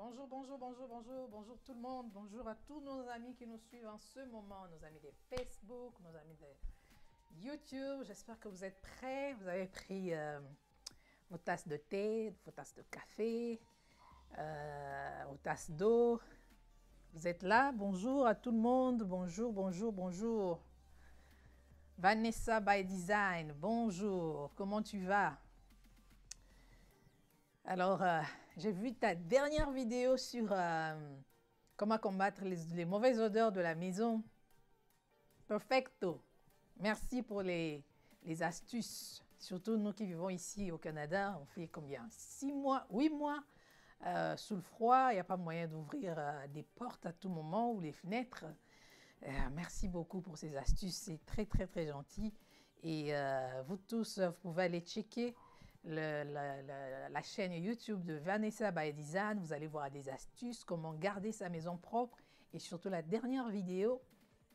Bonjour, bonjour, bonjour, bonjour, bonjour tout le monde. Bonjour à tous nos amis qui nous suivent en ce moment, nos amis de Facebook, nos amis de YouTube. J'espère que vous êtes prêts. Vous avez pris vos tasses de thé, vos tasses de café, vos tasses d'eau. Vous êtes là. Bonjour à tout le monde. Bonjour, bonjour, bonjour. Vanessa by Design, bonjour. Comment tu vas? Alors, j'ai vu ta dernière vidéo sur comment combattre les mauvaises odeurs de la maison. Perfecto. Merci pour les astuces. Surtout nous qui vivons ici au Canada, on fait combien? 6 mois, 8 mois sous le froid. Il n'y a pas moyen d'ouvrir des portes à tout moment ou les fenêtres. Merci beaucoup pour ces astuces. C'est très, très, très gentil. Et vous tous, vous pouvez aller checker la chaîne YouTube de Vanessa by Design. Vous allez voir des astuces, comment garder sa maison propre et surtout la dernière vidéo,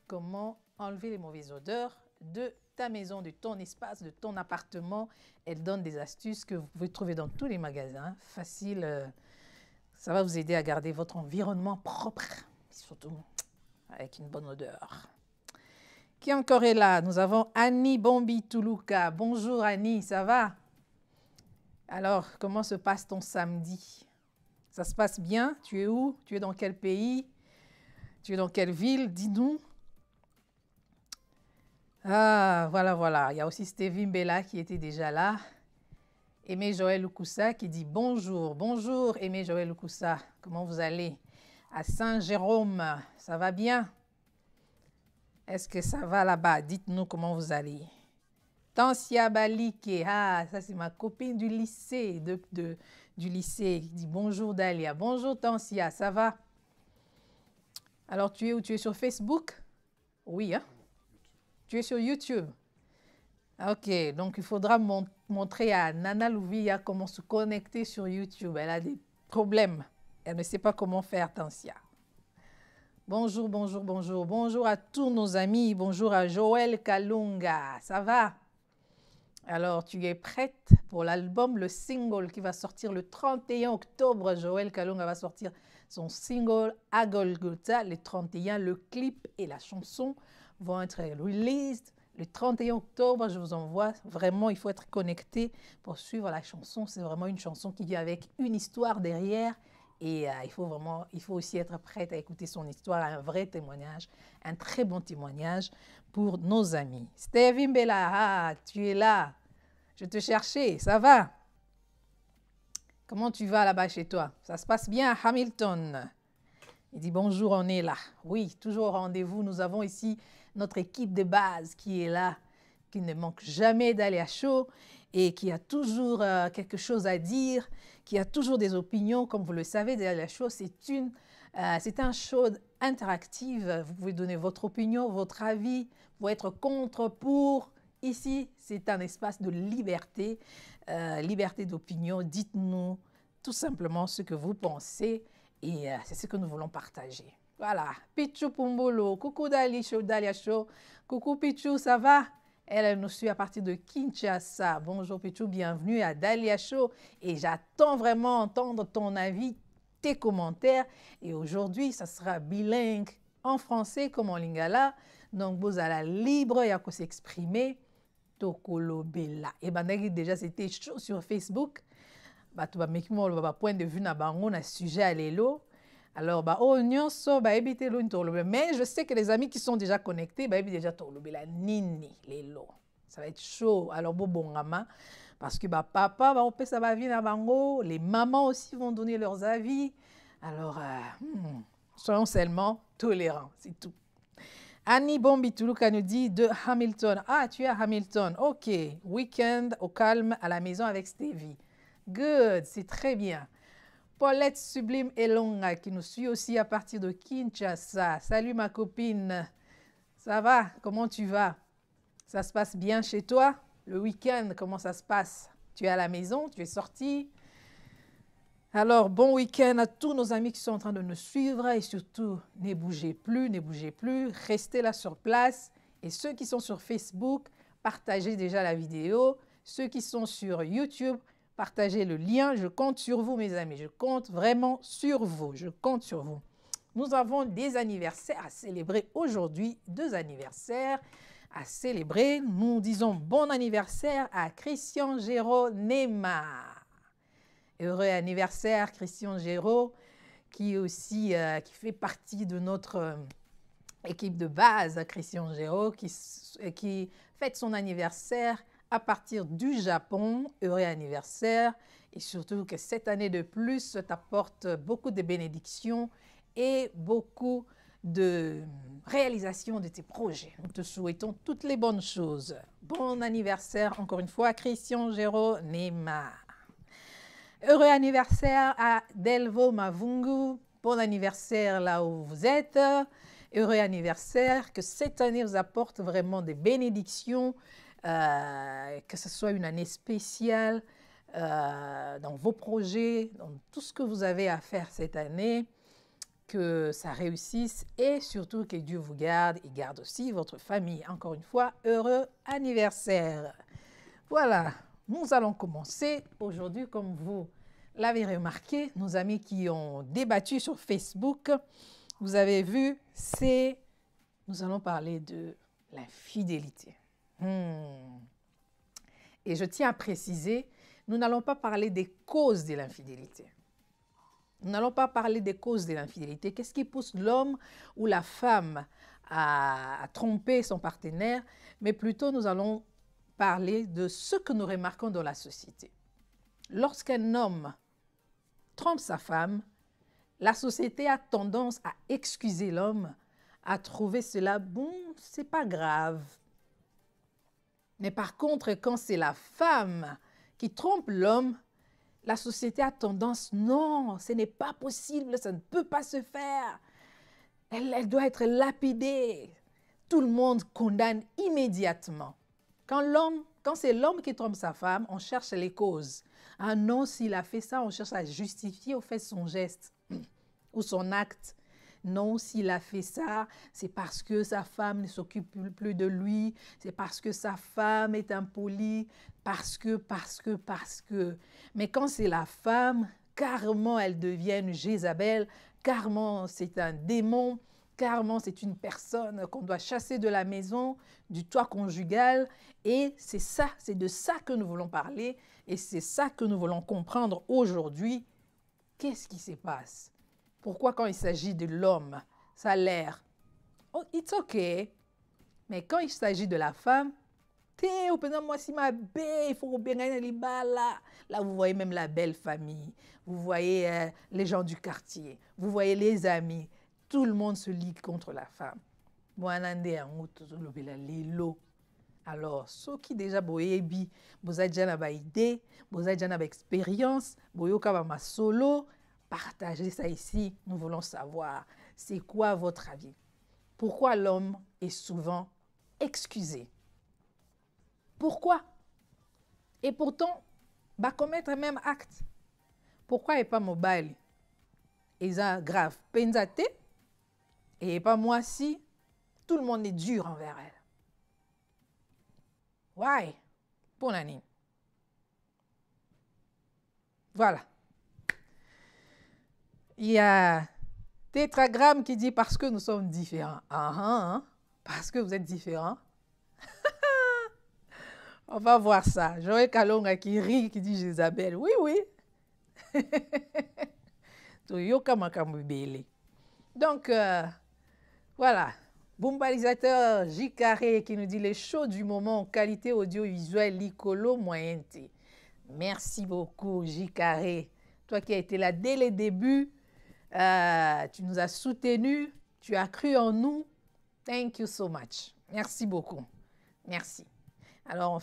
comment enlever les mauvaises odeurs de ta maison, de ton espace, de ton appartement. Elle donne des astuces que vous pouvez trouver dans tous les magasins. Facile, ça va vous aider à garder votre environnement propre, surtout avec une bonne odeur. Qui encore est là? Nous avons Annie Bombi Toulouka. Bonjour Annie, ça va? Alors, comment se passe ton samedi? Ça se passe bien? Tu es où? Tu es dans quel pays? Tu es dans quelle ville? Dis-nous. Ah, voilà, voilà. Il y a aussi Stevie Mbella qui était déjà là. Aimé Joël Lukusa qui dit bonjour. Bonjour Aimé Joël Lukusa. Comment vous allez? À Saint-Jérôme, ça va bien? Est-ce que ça va là-bas? Dites-nous comment vous allez. Tansia Balike, ah, ça c'est ma copine du lycée, du lycée, qui dit bonjour Dalia. Bonjour Tansia, ça va? Alors tu es où? Tu es sur Facebook? Oui, hein? Tu es sur YouTube? Ok, donc il faudra montrer à Nana Louvia comment se connecter sur YouTube. Elle a des problèmes. Elle ne sait pas comment faire, Tansia. Bonjour, bonjour, bonjour. Bonjour à tous nos amis. Bonjour à Joël Kalunga. Ça va? Alors, tu es prête pour l'album, le single qui va sortir le 31 octobre. Joël Kalunga va sortir son single à Golgotha le 31. Le clip et la chanson vont être released le 31 octobre. Je vous envoie. Vraiment, il faut être connecté pour suivre la chanson. C'est vraiment une chanson qui vient avec une histoire derrière. Et il faut aussi être prête à écouter son histoire, un vrai témoignage, un très bon témoignage pour nos amis. Stevie Mbella, ah, tu es là. Je te cherchais, ça va? Comment tu vas là-bas chez toi? Ça se passe bien à Hamilton? Il dit bonjour, on est là. Oui, toujours au rendez-vous. Nous avons ici notre équipe de base qui est là, qui ne manque jamais d'aller à chaud et qui a toujours quelque chose à dire, qui a toujours des opinions. Comme vous le savez, d'aller à chaud, c'est un show interactif. Vous pouvez donner votre opinion, votre avis, vous pouvez être contre, pour. Ici, c'est un espace de liberté, liberté d'opinion. Dites-nous tout simplement ce que vous pensez et c'est ce que nous voulons partager. Voilà. Pichou Pumbolo, coucou Dalia Show. Coucou Pichou, ça va? Elle nous suit à partir de Kinshasa. Bonjour Pichou, bienvenue à Dalia Show. Et j'attends vraiment entendre ton avis, tes commentaires. Et aujourd'hui, ça sera bilingue en français comme en lingala. Donc, vous allez libre, il y a qu'à s'exprimer. Tokolobela. Et ben déjà, c'était chaud sur Facebook. Bah, tu vas mettre mon point de vue na bango na sujet à l'élo. Alors, bah, oh, nyonso, bah, éviter l'eau, mais je sais que les amis qui sont déjà connectés, bah, déjà, la nini, l'élo. Ça va être chaud. Alors, bon, parce que, bah, papa, bah, ça va venir à bango. Les mamans aussi vont donner leurs avis. Alors, soyons seulement tolérants, c'est tout. Annie Bombi Toulouka nous dit de Hamilton. Ah, tu es à Hamilton. Ok. Week-end au calme à la maison avec Stevie. Good, c'est très bien. Paulette Sublime Elonga qui nous suit aussi à partir de Kinshasa. Salut ma copine. Ça va? Comment tu vas? Ça se passe bien chez toi? Le week-end, comment ça se passe? Tu es à la maison? Tu es sorti? Alors, bon week-end à tous nos amis qui sont en train de nous suivre et surtout, ne bougez plus, restez là sur place. Et ceux qui sont sur Facebook, partagez déjà la vidéo. Ceux qui sont sur YouTube, partagez le lien. Je compte sur vous, mes amis. Je compte vraiment sur vous. Je compte sur vous. Nous avons des anniversaires à célébrer aujourd'hui. 2 anniversaires à célébrer. Nous disons bon anniversaire à Christian Géraud Neymar. Heureux anniversaire, Christian Géraud, qui aussi qui fait partie de notre équipe de base, Christian Géraud, qui fête son anniversaire à partir du Japon. Heureux anniversaire, et surtout que cette année de plus t'apporte beaucoup de bénédictions et beaucoup de réalisation de tes projets. Nous te souhaitons toutes les bonnes choses. Bon anniversaire encore une fois, Christian Géraud Neymar. Heureux anniversaire à Delvo Mavungu. Bon anniversaire là où vous êtes. Heureux anniversaire. Que cette année vous apporte vraiment des bénédictions. Que ce soit une année spéciale dans vos projets, dans tout ce que vous avez à faire cette année. Que ça réussisse et surtout que Dieu vous garde et garde aussi votre famille. Encore une fois, heureux anniversaire. Voilà, nous allons commencer aujourd'hui, comme vous l'avez remarqué, nos amis qui ont débattu sur Facebook, vous avez vu, nous allons parler de l'infidélité. Et je tiens à préciser, nous n'allons pas parler des causes de l'infidélité. Nous n'allons pas parler des causes de l'infidélité. Qu'est-ce qui pousse l'homme ou la femme à tromper son partenaire? Mais plutôt, nous allons parler de ce que nous remarquons dans la société. Lorsqu'un homme trompe sa femme, la société a tendance à excuser l'homme, à trouver cela, bon, c'est pas grave. Mais par contre, quand c'est la femme qui trompe l'homme, la société a tendance, non, ce n'est pas possible, ça ne peut pas se faire. Elle doit être lapidée. Tout le monde condamne immédiatement. Quand c'est l'homme qui trompe sa femme, on cherche les causes. Ah non, s'il a fait ça, on cherche à justifier au fait son geste ou son acte. Non, s'il a fait ça, c'est parce que sa femme ne s'occupe plus de lui, c'est parce que sa femme est impolie, parce que. Mais quand c'est la femme, carrément elle devient une Jézabel, carrément c'est un démon, carrément c'est une personne qu'on doit chasser de la maison, du toit conjugal. Et c'est ça, c'est de ça que nous voulons parler et c'est ça que nous voulons comprendre aujourd'hui. Qu'est-ce qui se passe? Pourquoi quand il s'agit de l'homme, ça a l'air, oh, it's okay. Mais quand il s'agit de la femme, là, vous voyez même la belle famille, vous voyez les gens du quartier, vous voyez les amis, tout le monde se lie contre la femme. Alors, ceux qui déjà boyebi, vous avez déjà une idée, vous avez déjà une expérience, vous avez solo, partagez ça ici, nous voulons savoir, c'est quoi votre avis? Pourquoi l'homme est souvent excusé? Pourquoi? Et pourtant, va commettre le même acte. Pourquoi il n'est pas mobile? Et ça grave. Penzate, et pas moi si, tout le monde est dur envers elle. Why? Pour l'année. Voilà. Il y a Tétragramme qui dit parce que nous sommes différents. Parce que vous êtes différents. On va voir ça. Joël Kalonga qui rit, qui dit Jézabel. Oui, oui. Donc, voilà. Bombalisateur J Carré qui nous dit les shows du moment, qualité audiovisuelle, Licolo, moyenté. Merci beaucoup, J Carré. Toi qui as été là dès les débuts, tu nous as soutenus, tu as cru en nous. Thank you so much. Merci beaucoup. Merci. Alors,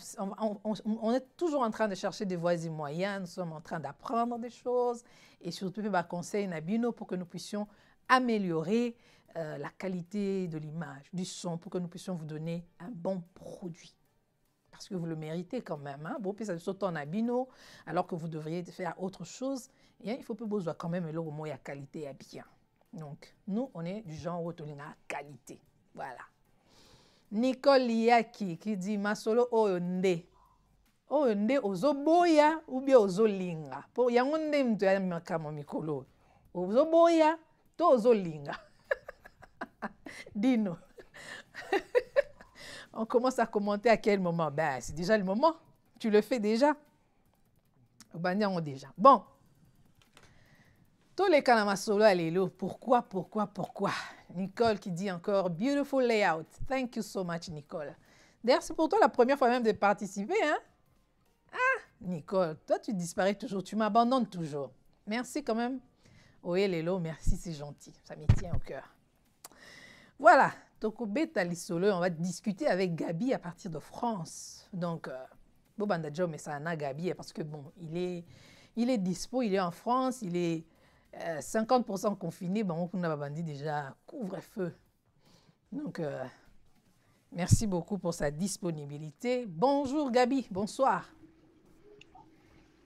on est toujours en train de chercher des voies et moyens, nous sommes en train d'apprendre des choses et surtout, conseil Nabino pour que nous puissions améliorer la qualité de l'image, du son, pour que nous puissions vous donner un bon produit. Parce que vous le méritez quand même. Hein? Bon, puis ça saute en abino, alors que vous devriez faire autre chose. Et il faut que vous soyez quand même là au moins la qualité est bien. Donc, nous, on est du genre où on a qualité. Voilà. Nicole Liaki qui dit Masolo Oyonde. oyo nde ozoboya ou bien ozolinga po yango nde mtu ya makambo mikolo ozoboya to ozolinga. Dino. On commence à commenter à quel moment. Ben, c'est déjà le moment. Tu le fais déjà. Déjà. Bon. Tous les Kanamasolo à l'élo. Pourquoi? Nicole qui dit encore beautiful layout. Thank you so much, Nicole. D'ailleurs, c'est pour toi la première fois même de participer, hein? Ah, Nicole, toi tu disparais toujours, tu m'abandonnes toujours. Merci quand même. Oui, Lélo, merci, c'est gentil. Ça me tient au cœur. Voilà, Tokobeta Lissolo, on va discuter avec Gabi à partir de France. Donc, Bobanda Joe, mais ça en a Gabi, parce que bon, il est dispo, il est en France, il est 50% confiné. Bon, on a bandit déjà couvre-feu. Donc, merci beaucoup pour sa disponibilité. Bonjour Gabi, bonsoir.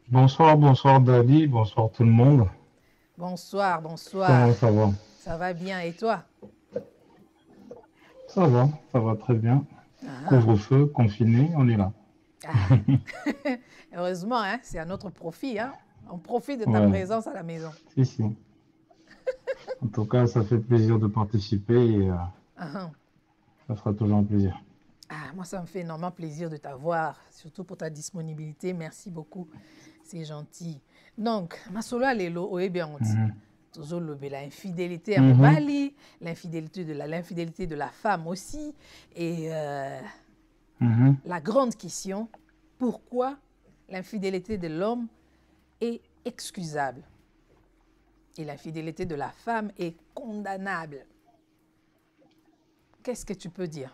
Bonsoir Dali, bonsoir tout le monde. Bonsoir. Comment ça va? Ça va bien et toi? Ça va très bien. Ah. Couvre-feu, confiné, on est là. Ah. Heureusement, hein, c'est à notre profit. Hein. On profite de ta présence à la maison. Si. En tout cas, ça fait plaisir de participer et ça fera toujours un plaisir. Ah, moi, ça me fait énormément plaisir de t'avoir, surtout pour ta disponibilité. Merci beaucoup. C'est gentil. Donc, Masolo Lelo, bien on dit. Toujours l'infidélité à Mobali, l'infidélité de la femme aussi. Et la grande question, pourquoi l'infidélité de l'homme est excusable et l'infidélité de la femme est condamnable? Qu'est-ce que tu peux dire?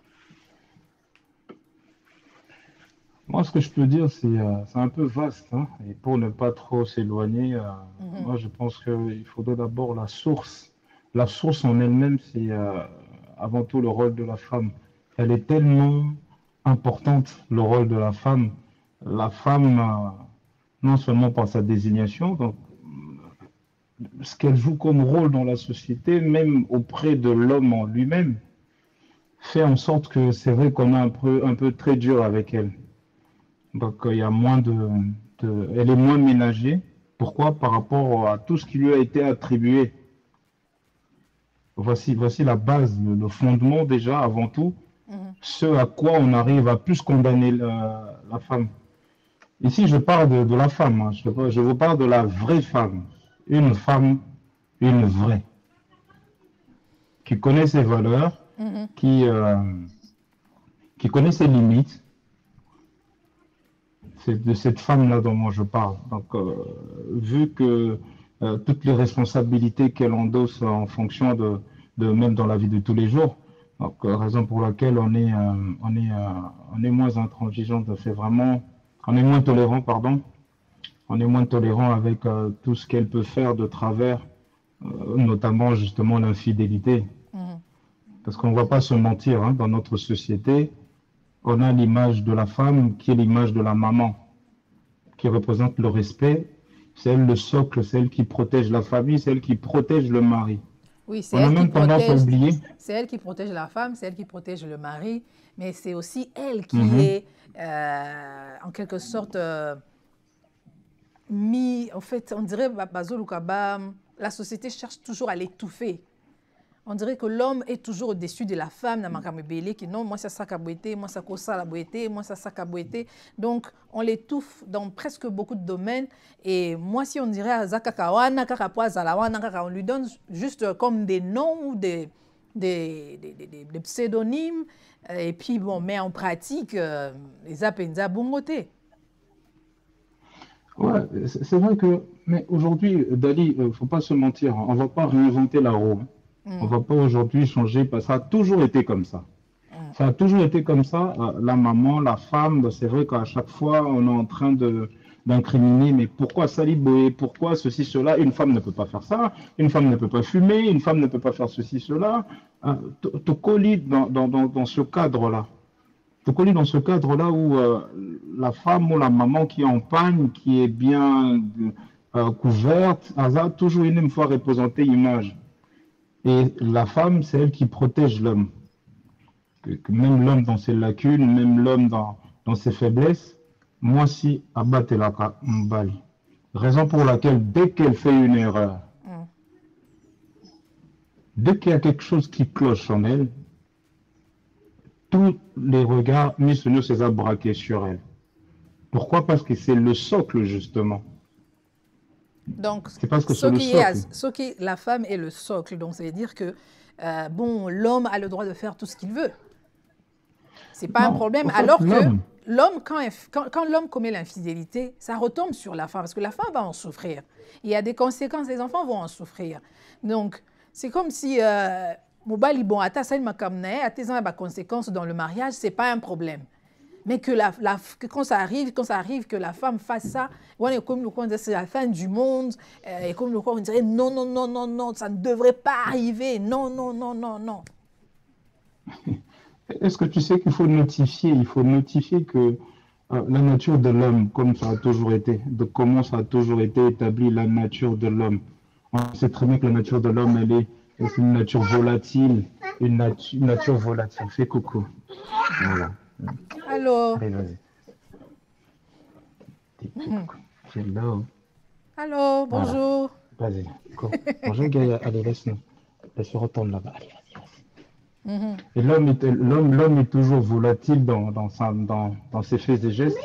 Moi, ce que je peux dire, c'est un peu vaste. Hein, et pour ne pas trop s'éloigner, moi, je pense qu'il faudrait d'abord la source. La source en elle-même, c'est avant tout le rôle de la femme. Elle est tellement importante, le rôle de la femme. La femme, non seulement par sa désignation, donc ce qu'elle joue comme rôle dans la société, même auprès de l'homme en lui-même, fait en sorte que c'est vrai qu'on est un peu très dur avec elle. Donc, il y a moins elle est moins ménagée. Pourquoi? Par rapport à tout ce qui lui a été attribué. Voici la base, le fondement déjà, avant tout, ce à quoi on arrive à plus condamner la femme. Ici, je parle de la femme, hein. Je vous parle de la vraie femme. Une femme, une vraie. Qui connaît ses valeurs, qui connaît ses limites. C'est de cette femme-là dont moi je parle. Donc, vu que toutes les responsabilités qu'elle endosse en fonction de même dans la vie de tous les jours, donc raison pour laquelle on est moins intransigeant, on est moins tolérant, pardon. On est moins tolérant avec tout ce qu'elle peut faire de travers, notamment justement l'infidélité. Parce qu'on ne va pas se mentir, hein, dans notre société, on a l'image de la femme qui est l'image de la maman, qui représente le respect. C'est elle le socle, c'est elle qui protège la famille, c'est elle qui protège le mari. Oui, c'est elle qui tendance à oublier. C'est elle qui protège la femme, c'est elle qui protège le mari, mais c'est aussi elle qui est, en quelque sorte, en fait, on dirait, la société cherche toujours à l'étouffer. On dirait que l'homme est toujours au-dessus de la femme. Non, moi, ça s'acabouette, moi, ça cosa la boité, moi, ça s'acabouette. Donc, on l'étouffe dans presque beaucoup de domaines. Et moi, si on dirait on lui donne juste comme des noms ou des pseudonymes. Et puis, bon, mais en pratique, les apenza bongoté. Ouais, c'est vrai que, mais aujourd'hui, Dali, il ne faut pas se mentir, on ne va pas réinventer la roue. On ne va pas aujourd'hui changer, parce que ça a toujours été comme ça. Ça a toujours été comme ça. La maman, la femme, c'est vrai qu'à chaque fois, on est en train d'incriminer, mais pourquoi Saliboué, pourquoi ceci, cela? Une femme ne peut pas faire ça, une femme ne peut pas fumer, une femme ne peut pas faire ceci, cela. Tokoli dans ce cadre-là. Tokoli dans ce cadre-là où la femme ou la maman qui empagne, qui est bien couverte, a toujours une fois représenté image. Et la femme, c'est elle qui protège l'homme. Même l'homme dans ses lacunes, même l'homme dans ses faiblesses, moi si abatelaka mbali. Raison pour laquelle, dès qu'elle fait une erreur, dès qu'il y a quelque chose qui cloche en elle, tous les regards mis sur nous, c'est à braquer sur elle. Pourquoi? Parce que c'est le socle, justement. Donc, c'est parce que c'est le socle. La femme est le socle. Donc, ça veut dire que, bon, l'homme a le droit de faire tout ce qu'il veut. C'est pas un problème. Alors que l'homme, quand l'homme commet l'infidélité, ça retombe sur la femme, parce que la femme va en souffrir. Il y a des conséquences, les enfants vont en souffrir. Donc, c'est comme si Mobali, bon, à ta conséquences dans le mariage, c'est pas un problème. Mais que, quand ça arrive, que la femme fasse ça, c'est la fin du monde, et comme le on dirait non, non, non, non, non, ça ne devrait pas arriver, non, non, non, non, non. Est-ce que tu sais qu'il faut notifier, que la nature de l'homme, comme ça a toujours été, de comment ça a toujours été établi, la nature de l'homme. On sait très bien que la nature de l'homme, elle est une nature volatile, une nature volatile. Fais coucou. Voilà. Allô. Allez, vas-y. Hello. Allô, bonjour. Voilà. Vas-y. Bonjour, Gaïa. Allez, laisse-nous. Laisse-nous retourner là-bas. Allez, vas-y. Et l'homme est toujours volatile dans ses faits et gestes.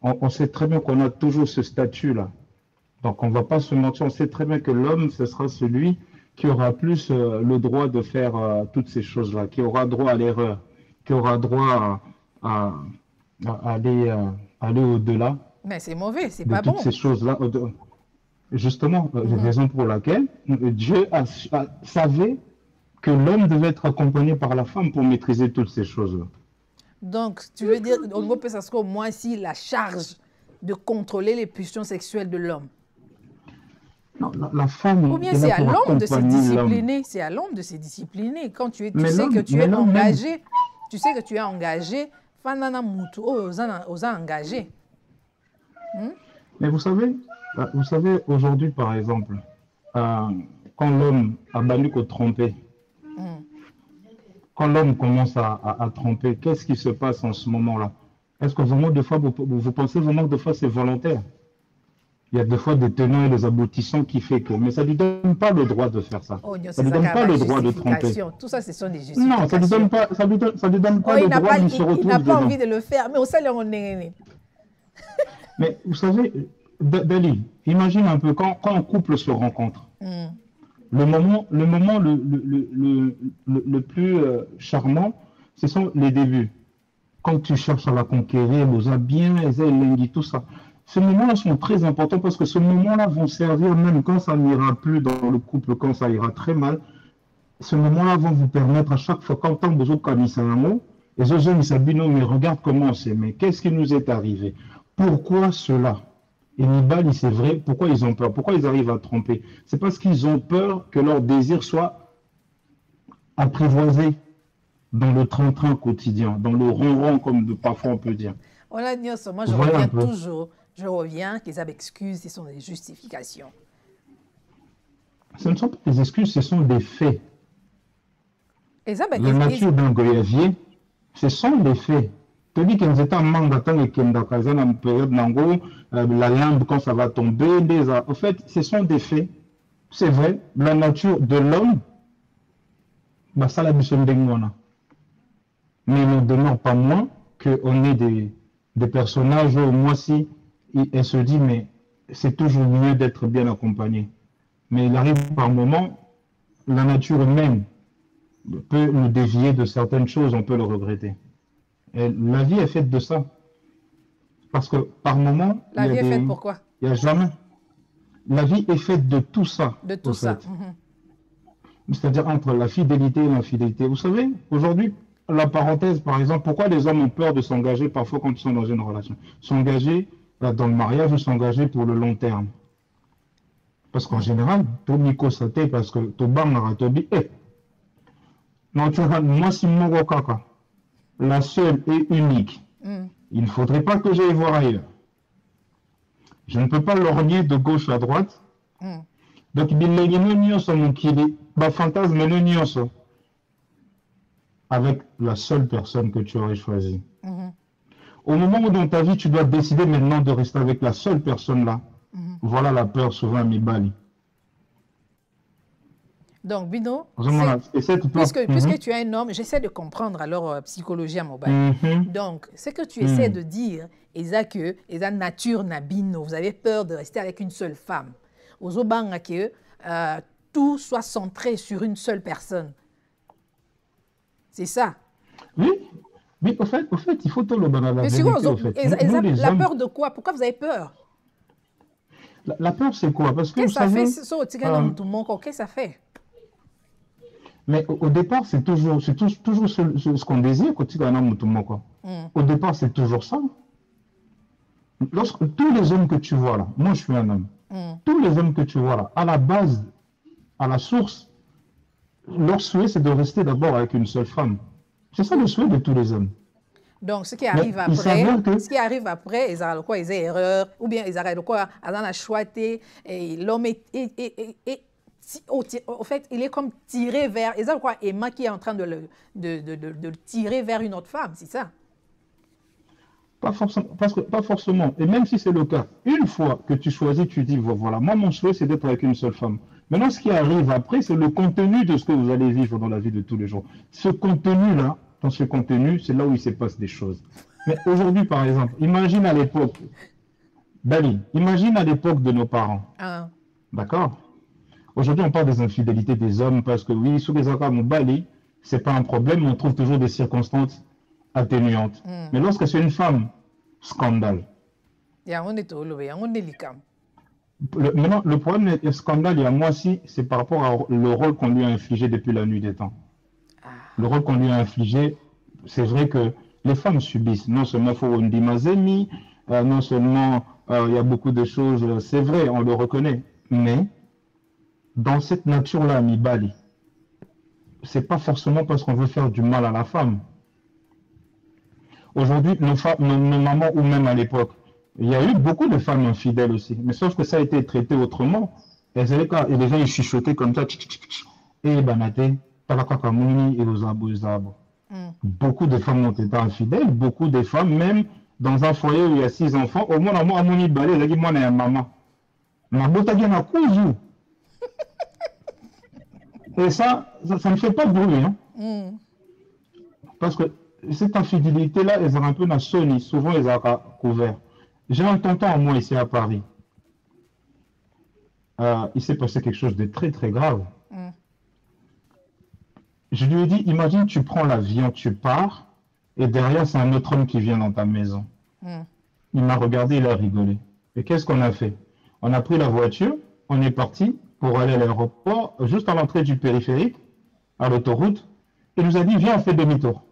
On sait très bien qu'on a toujours ce statut-là. Donc, on ne va pas se mentir. On sait très bien que l'homme, ce sera celui qui aura plus le droit de faire toutes ces choses-là, qui aura droit à l'erreur, qui aura droit à aller au-delà. Mais c'est mauvais, c'est pas bon. Toutes ces choses-là. Justement, raison pour laquelle Dieu savait que l'homme devait être accompagné par la femme pour maîtriser toutes ces choses-là. Donc, tu veux dire, au niveau peut au moins ici, la charge de contrôler les pulsions sexuelles de l'homme. Non, la femme. Ou bien c'est à l'homme de se discipliner. C'est à l'homme de se discipliner. Quand tu sais que tu es engagé, tu sais que tu es engagé, aux engagés. Mais vous savez aujourd'hui, par exemple, quand l'homme a banni qu'au tromper, quand l'homme commence à tromper, qu'est-ce qui se passe en ce moment-là? Est-ce que vraiment, des fois, vous pensez vraiment que des fois, c'est volontaire? Il y a des fois des tenants et des aboutissants qui fait que... Mais ça ne lui donne pas le droit de faire ça. Ça ne lui donne pas le droit de tromper. Tout ça, ce sont des justifications. Non, ça ne lui donne pas, le droit de se retrouver. Il n'a pas envie de le faire, mais au salaire, on est... Mais vous savez, Dali, imagine un peu quand un couple se rencontre. Le moment le plus charmant, ce sont les débuts. Quand tu cherches à la conquérir, vous avez bien, tout ça. Ces moments-là sont très importants parce que ces moments-là vont servir même quand ça n'ira plus dans le couple, quand ça ira très mal. Ces moments-là vont vous permettre à chaque fois, quand vous avez un mot, et mais regarde comment c'est, mais qu'est-ce qui nous est arrivé? Pourquoi cela? Et Nibali, c'est vrai, pourquoi ils ont peur? Pourquoi ils arrivent à tromper? C'est parce qu'ils ont peur que leur désir soit apprivoisé dans le train-train quotidien, dans le ronron, comme parfois on peut dire. Moi, je reviens qu'ils avaient excuses, ce sont des justifications. Ce ne sont pas des excuses, ce sont des faits. La nature d'un goyavier, ce sont des faits. Tu dis qu'ils étaient en manque d'attendre et qu'ils sont en période nango, la lampe quand ça va tomber. En fait, ce sont des faits. C'est vrai, la nature de l'homme, ça la mission d'Engwana. Mais il n'en demeure pas moins qu'on est des personnages où moi si elle se dit mais c'est toujours mieux d'être bien accompagné. Mais il arrive par moment, la nature humaine peut nous dévier de certaines choses, on peut le regretter. Et la vie est faite de ça. Parce que par moment... La vie est faite pour quoi? Il n'y a jamais... La vie est faite de tout ça. De tout ça. C'est-à-dire entre la fidélité et l'infidélité. Vous savez, aujourd'hui, la parenthèse, par exemple, pourquoi les hommes ont peur de s'engager parfois quand ils sont dans une relation? S'engager dans le mariage ou s'engager pour le long terme? Parce qu'en général, tout Nico Saté, parce que tout bang tobi, non, tu vois, moi, si mon kaka, la seule et unique, il ne faudrait pas que j'aille voir ailleurs. Je ne peux pas lorgner de gauche à droite. Donc, il y a fantasme avec la seule personne que tu aurais choisie. Au moment où dans ta vie, tu dois décider maintenant de rester avec la seule personne là, voilà la peur souvent m'ébali. Donc, Bino, Et cette peur, puisque tu es un homme, j'essaie de comprendre alors psychologie à mobile. Donc, ce que tu essaies de dire, c'est que la nature n'a Bino. Vous avez peur de rester avec une seule femme. Aux obanga que tout soit centré sur une seule personne. C'est ça. Oui. Oui, au fait, il faut tout le banal. Mais vérité, au fait. La peur de quoi? Pourquoi vous avez peur? La peur, c'est quoi? Parce que qu'est-ce que ça fait? Qu'est-ce que ça fait? Mais au départ, c'est toujours ce qu'on désire quand tu as un homme. Au départ, c'est toujours ça. Lorsque tous les hommes que tu vois là, moi je suis un homme, tous les hommes que tu vois là, à la base, à la source, leur souhait c'est de rester d'abord avec une seule femme. C'est ça le souhait de tous les hommes. Donc, ce qui arrive après, ils ont quoi, ils ont erreur, ou bien ils ont quoi, ils ont choisi, et l'homme au fait, il est comme tiré vers, ils ont quoi, Emma qui est en train de le tirer vers une autre femme, c'est ça? Pas forcément. Et même si c'est le cas, une fois que tu choisis, tu dis, voilà, moi mon souhait c'est d'être avec une seule femme. Maintenant, ce qui arrive après, c'est le contenu de ce que vous allez vivre dans la vie de tous les jours. Ce contenu-là, dans ce contenu, c'est là où il se passe des choses. Mais aujourd'hui, par exemple, imagine à l'époque, Dali, imagine à l'époque de nos parents. D'accord? Aujourd'hui, on parle des infidélités des hommes parce que oui, sous les accords Bali, c'est pas un problème, on trouve toujours des circonstances atténuantes. Mais lorsque c'est une femme, scandale. Maintenant, le problème du scandale, il y a moi aussi, c'est par rapport au rôle qu'on lui a infligé depuis la nuit des temps. Le rôle qu'on lui a infligé, c'est vrai que les femmes subissent. Non seulement Fourundi Mazemi, non seulement il y a beaucoup de choses, c'est vrai, on le reconnaît, mais dans cette nature-là, Mibali, c'est pas forcément parce qu'on veut faire du mal à la femme. Aujourd'hui, nos mamans, ou même à l'époque, il y a eu beaucoup de femmes infidèles aussi, mais sauf que ça a été traité autrement. Et les gens, ils chuchotaient comme ça, et banaté, et beaucoup de femmes ont été infidèles, beaucoup de femmes, même dans un foyer où il y a 6 enfants, au moins, moi, Amouni Balé, il a dit, moi, j'ai maman. Ma botagé na cousu. Et ça ne fait pas bruit, hein. Parce que cette infidélité-là, elles ont un peu la Sony, souvent elles ont couvert. J'ai un tonton à moi ici à Paris. Il s'est passé quelque chose de très très grave. Je lui ai dit, imagine tu prends l'avion, tu pars, et derrière c'est un autre homme qui vient dans ta maison. Il m'a regardé, il a rigolé. Et qu'est-ce qu'on a fait? On a pris la voiture, on est parti pour aller à l'aéroport, juste à l'entrée du périphérique, à l'autoroute. Il nous a dit, viens, on fait demi-tour.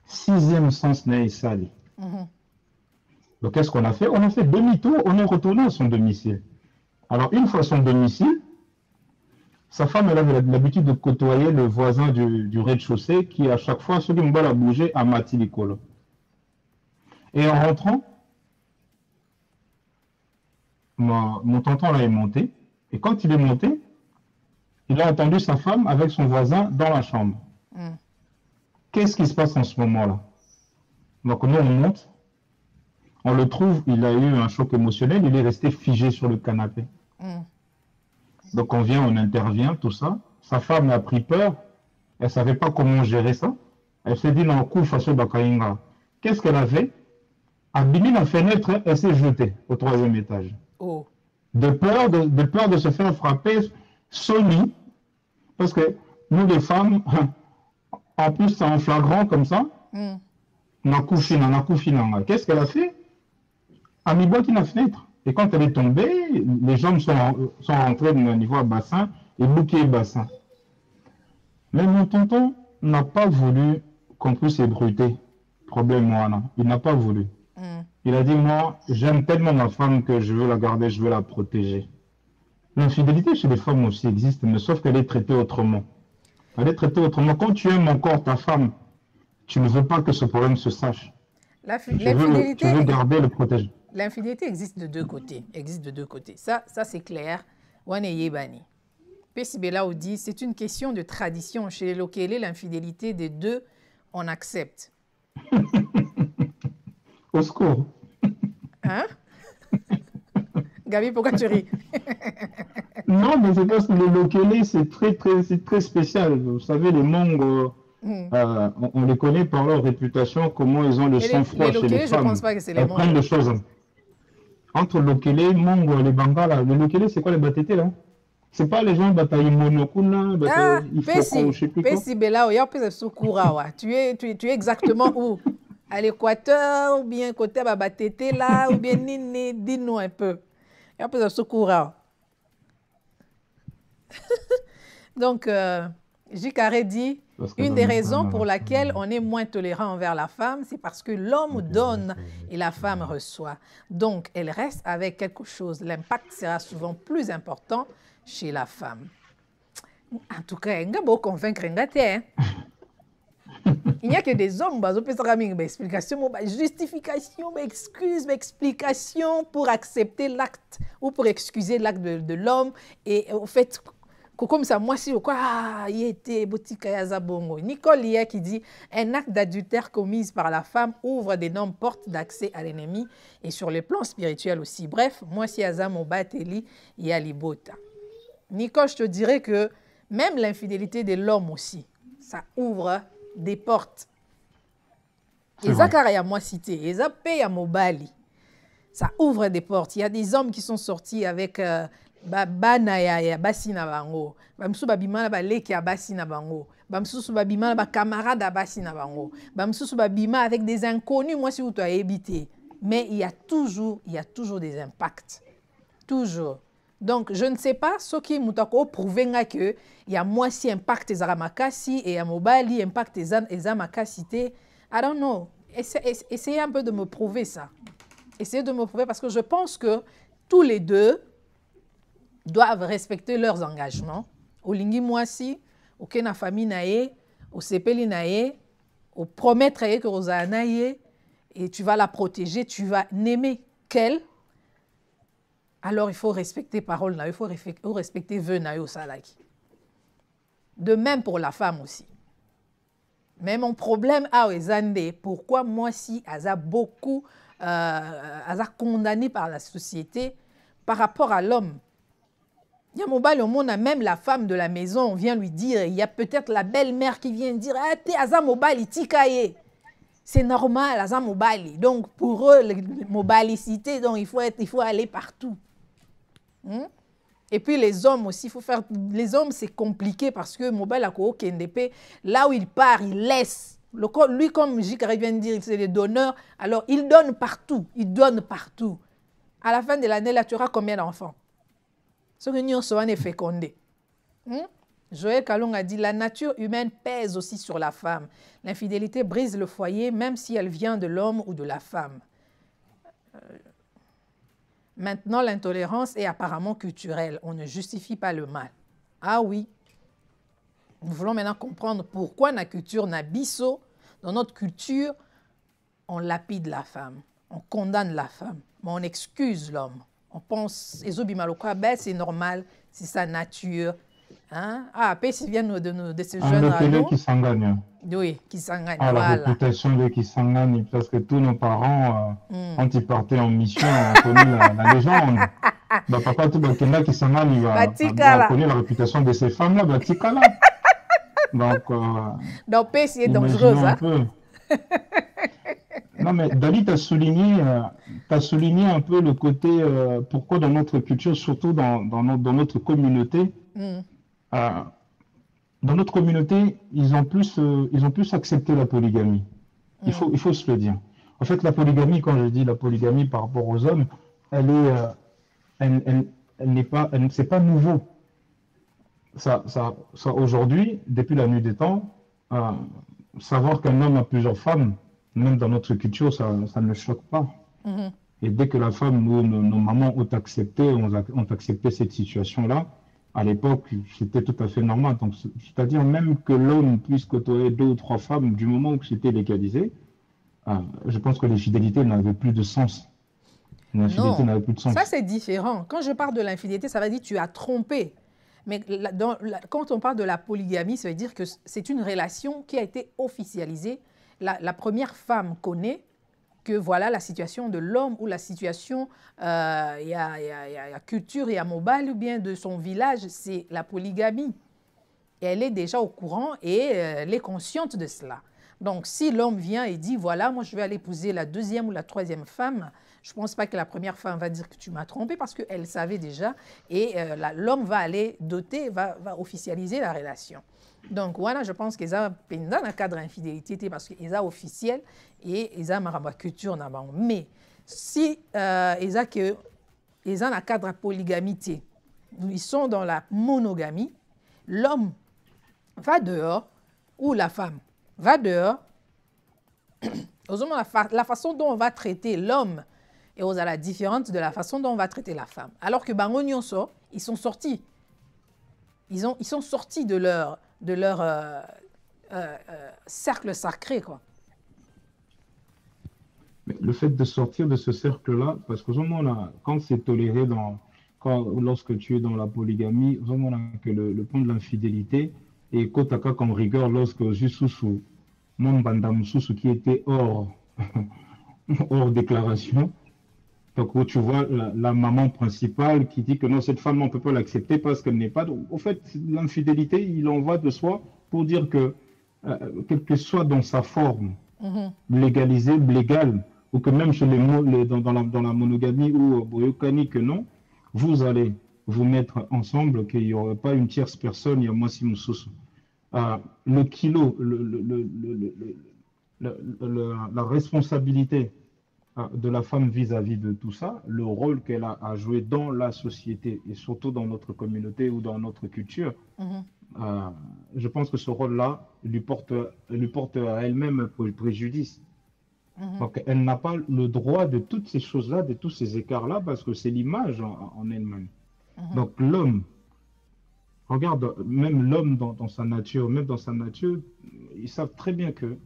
6e sens Naïsali. Donc, qu'est-ce qu'on a fait? On a fait demi-tour, on est retourné à son domicile. Alors, une fois à son domicile, sa femme, elle avait l'habitude de côtoyer le voisin du rez-de-chaussée qui, à chaque fois, celui qui a bougé, à Matilicolo. Et en rentrant, mon tonton là est monté. Et quand il est monté, il a entendu sa femme avec son voisin dans la chambre. Qu'est-ce qui se passe en ce moment-là? Donc nous, on monte, on le trouve, il a eu un choc émotionnel, il est resté figé sur le canapé. Donc on vient, on intervient, tout ça. Sa femme a pris peur, elle ne savait pas comment gérer ça. Elle s'est dit, non, coup, façon Bakainga. Qu'est-ce qu'elle a fait? À bini la fenêtre, elle s'est jetée au 3e étage. De peur de se faire frapper Sony, parce que nous les femmes, en plus c'est en flagrant comme ça, qu'est-ce qu'elle a fait? Elle a mis boîte la fenêtre. Et quand elle est tombée, les jambes sont rentrées au niveau bassin et bouquet bassin. Mais mon tonton n'a pas voulu qu'on puisse ébruiter. Problème, moi, non. Il n'a pas voulu. Il a dit, moi, j'aime tellement ma femme que je veux la garder, je veux la protéger. L'infidélité chez les femmes aussi existe, mais sauf qu'elle est traitée autrement. Elle est traitée autrement. Quand tu aimes encore ta femme, tu ne veux pas que ce problème se sache. Tu veux garder, le protéger. L'infidélité existe de deux côtés. Ça c'est clair. Wane yebani. Pesibela dit, c'est une question de tradition. Chez les Lokele, l'infidélité des deux, on accepte. Au secours. Hein? Gabi, pourquoi tu ris? Non, mais c'est parce que le lokele, c'est très spécial. Vous savez, les Mongs, Hmm. on les connaît par leur réputation, comment ils ont le Mais les sang-froid chez les loquets, je ne pense femmes. pas que c'est les Elles prennent Mongols. les choses. Entre lokele, Mongo, les Bangala, le lokele, c'est quoi les batétés là? C'est pas les gens bataillent monokuna, Ah, il faut qu'on, je Pessi, sais plus quoi. Pessi Belao, il y a plus de Soukoura, ouais. Tu es exactement où? À l'équateur, ou bien côté Babatete là, ou bien Nini, dis-nous un peu. Il y a plus de Soukoura. Donc, Jikare dit, Parce que une dans des le raisons dans la pour laquelle femme, on est moins tolérant envers la femme, c'est parce que l'homme ok, je donne sais. et la femme reçoit. Donc, elle reste avec quelque chose. L'impact sera souvent plus important chez la femme. En tout cas, il y a beaucoup convaincre hein. Il n'y a que des hommes, bah, explication, justification, excuse, explication pour accepter l'acte ou pour excuser l'acte de l'homme. Et au fait, comme ça, moi, si quoi, il était botika yazabongo. Nicole hier qui dit un acte d'adultère commis par la femme ouvre d'énormes portes d'accès à l'ennemi et sur le plan spirituel aussi. Bref, moi, si yazamo bateli, il y a libota. Nicole, je te dirais que même l'infidélité de l'homme aussi, ça ouvre des portes. C'est Et vrai. ça, à moi cité, et ça paye à Mobali. Ça ouvre des portes. Il y a des hommes qui sont sortis avec bana ya basina bango. Bamsu babima ba leki ya basina bango. Bamsu babima ba camarade à basina bango. Bamsu babima avec des inconnus, moi si vous t'as évité. Mais il y a toujours des impacts. Toujours. Donc, je ne sais pas ce qui m'a prouvé que il y a moi si impact ezara makasi et à mobali impact ezara makasité. I don't know. Essayez un peu de me prouver ça. Essayez de me prouver parce que je pense que tous les deux doivent respecter leurs engagements. Au lingi mwasi, au kena famille nae, au sepeli nae, au promettre que rosa nae, et tu vas la protéger, tu vas n'aimer qu'elle. Alors il faut respecter parole là, il faut respecter vœu nae au salaki. De même pour la femme aussi. Mais mon problème à Ezande, pourquoi moi si Aza beaucoup Aza condamné par la société par rapport à l'homme. Il y a mon bal, on a même la femme de la maison, on vient lui dire, il y a peut-être la belle-mère qui vient dire, ah t'es Aza Mobali, tikaye. C'est normal, Aza Mobali. Donc pour eux, mobalicité, donc il faut aller partout. Et puis les hommes aussi, il faut faire. Les hommes, c'est compliqué parce que Mobile Ako Kendepe, là où il part, il laisse. Lui, comme Jikari vient de dire, c'est le donneur. Alors, il donne partout. Il donne partout. À la fin de l'année, là, tu auras combien d'enfants? Ce que nous sommes fécondés. Joël Kalong a dit, la nature humaine pèse aussi sur la femme. L'infidélité brise le foyer, même si elle vient de l'homme ou de la femme. Maintenant, l'intolérance est apparemment culturelle. On ne justifie pas le mal. Ah oui. Nous voulons maintenant comprendre pourquoi la culture Nabiso, dans notre culture, on lapide la femme, on condamne la femme, mais on excuse l'homme. On pense, c'est normal, c'est sa nature. Hein? Ah, après, s'ils viennent de se joindre à nous. Qui s'engage. Oui, qui s'engage. Ah, la voilà. réputation de qui s'engage, parce que tous nos parents, quand ils partaient en mission, on connaît la légende. Bah, papa, tout le monde qui s'engage, il va connaître la réputation de ces femmes-là, bah, tikala. Donc, c'est dangereux, un peu. Non, mais David, tu as souligné un peu le côté, pourquoi dans notre culture, surtout dans notre communauté, dans notre communauté, ils ont plus accepté la polygamie. Il faut se le dire. En fait, la polygamie, quand je dis la polygamie par rapport aux hommes, c'est pas nouveau. Ça, aujourd'hui, depuis la nuit des temps, savoir qu'un homme a plusieurs femmes, même dans notre culture, ça ne choque pas. Et dès que la femme, nos mamans ont accepté cette situation-là, à l'époque, c'était tout à fait normal. Donc, c'est-à-dire même que l'homme puisse côtoyer 2 ou 3 femmes du moment où c'était légalisé, je pense que les fidélités n'avaient plus de sens. L'infidélité n'avait plus de sens. Ça c'est différent. Quand je parle de l'infidélité, ça veut dire que tu as trompé. Mais quand on parle de la polygamie, ça veut dire que c'est une relation qui a été officialisée. La première femme connaît que voilà la situation de l'homme ou la situation, il y a culture, il y a mobile ou bien de son village, c'est la polygamie. Et elle est déjà au courant et elle est consciente de cela. Donc, si l'homme vient et dit, voilà, moi je vais aller épouser la deuxième ou la troisième femme, je ne pense pas que la première femme va dire que tu m'as trompé parce qu'elle savait déjà et l'homme va aller doter, va officialiser la relation. Donc, voilà, je pense qu'ils ont dans le cadre d'infidélité parce qu'ils ont officiel et ils ont ma culture. Mais si ils ont un cadre de polygamie, ils sont dans la monogamie, l'homme va dehors ou la femme va dehors. La façon dont on va traiter l'homme est à la différente de la façon dont on va traiter la femme. Alors que Bangonyoso, ils sont sortis. Ils sont sortis de leur cercle sacré, quoi. Mais le fait de sortir de ce cercle-là, parce que vraiment, quand c'est toléré lorsque tu es dans la polygamie, vraiment que le point de l'infidélité et Kotaka comme rigueur lorsque Jususu, mon Bandamususu qui était hors, hors déclaration. Donc, où tu vois la maman principale qui dit que non, cette femme, on ne peut pas l'accepter parce qu'elle n'est pas. Donc, au fait, l'infidélité, il en va de soi pour dire que, quelle que soit dans sa forme, légalisée, légale, ou que même chez dans la monogamie ou boyokani, que non, vous allez vous mettre ensemble, qu'il n'y aurait pas une tierce personne, il y a moi si Moussousou. Le kilo, la responsabilité de la femme vis-à-vis de tout ça, le rôle qu'elle a à jouer dans la société et surtout dans notre communauté ou dans notre culture, je pense que ce rôle-là lui porte à elle-même préjudice. Donc, elle n'a pas le droit de toutes ces choses-là, de tous ces écarts-là, parce que c'est l'image en elle-même. Donc, l'homme, regarde, même l'homme dans sa nature, ils savent très bien que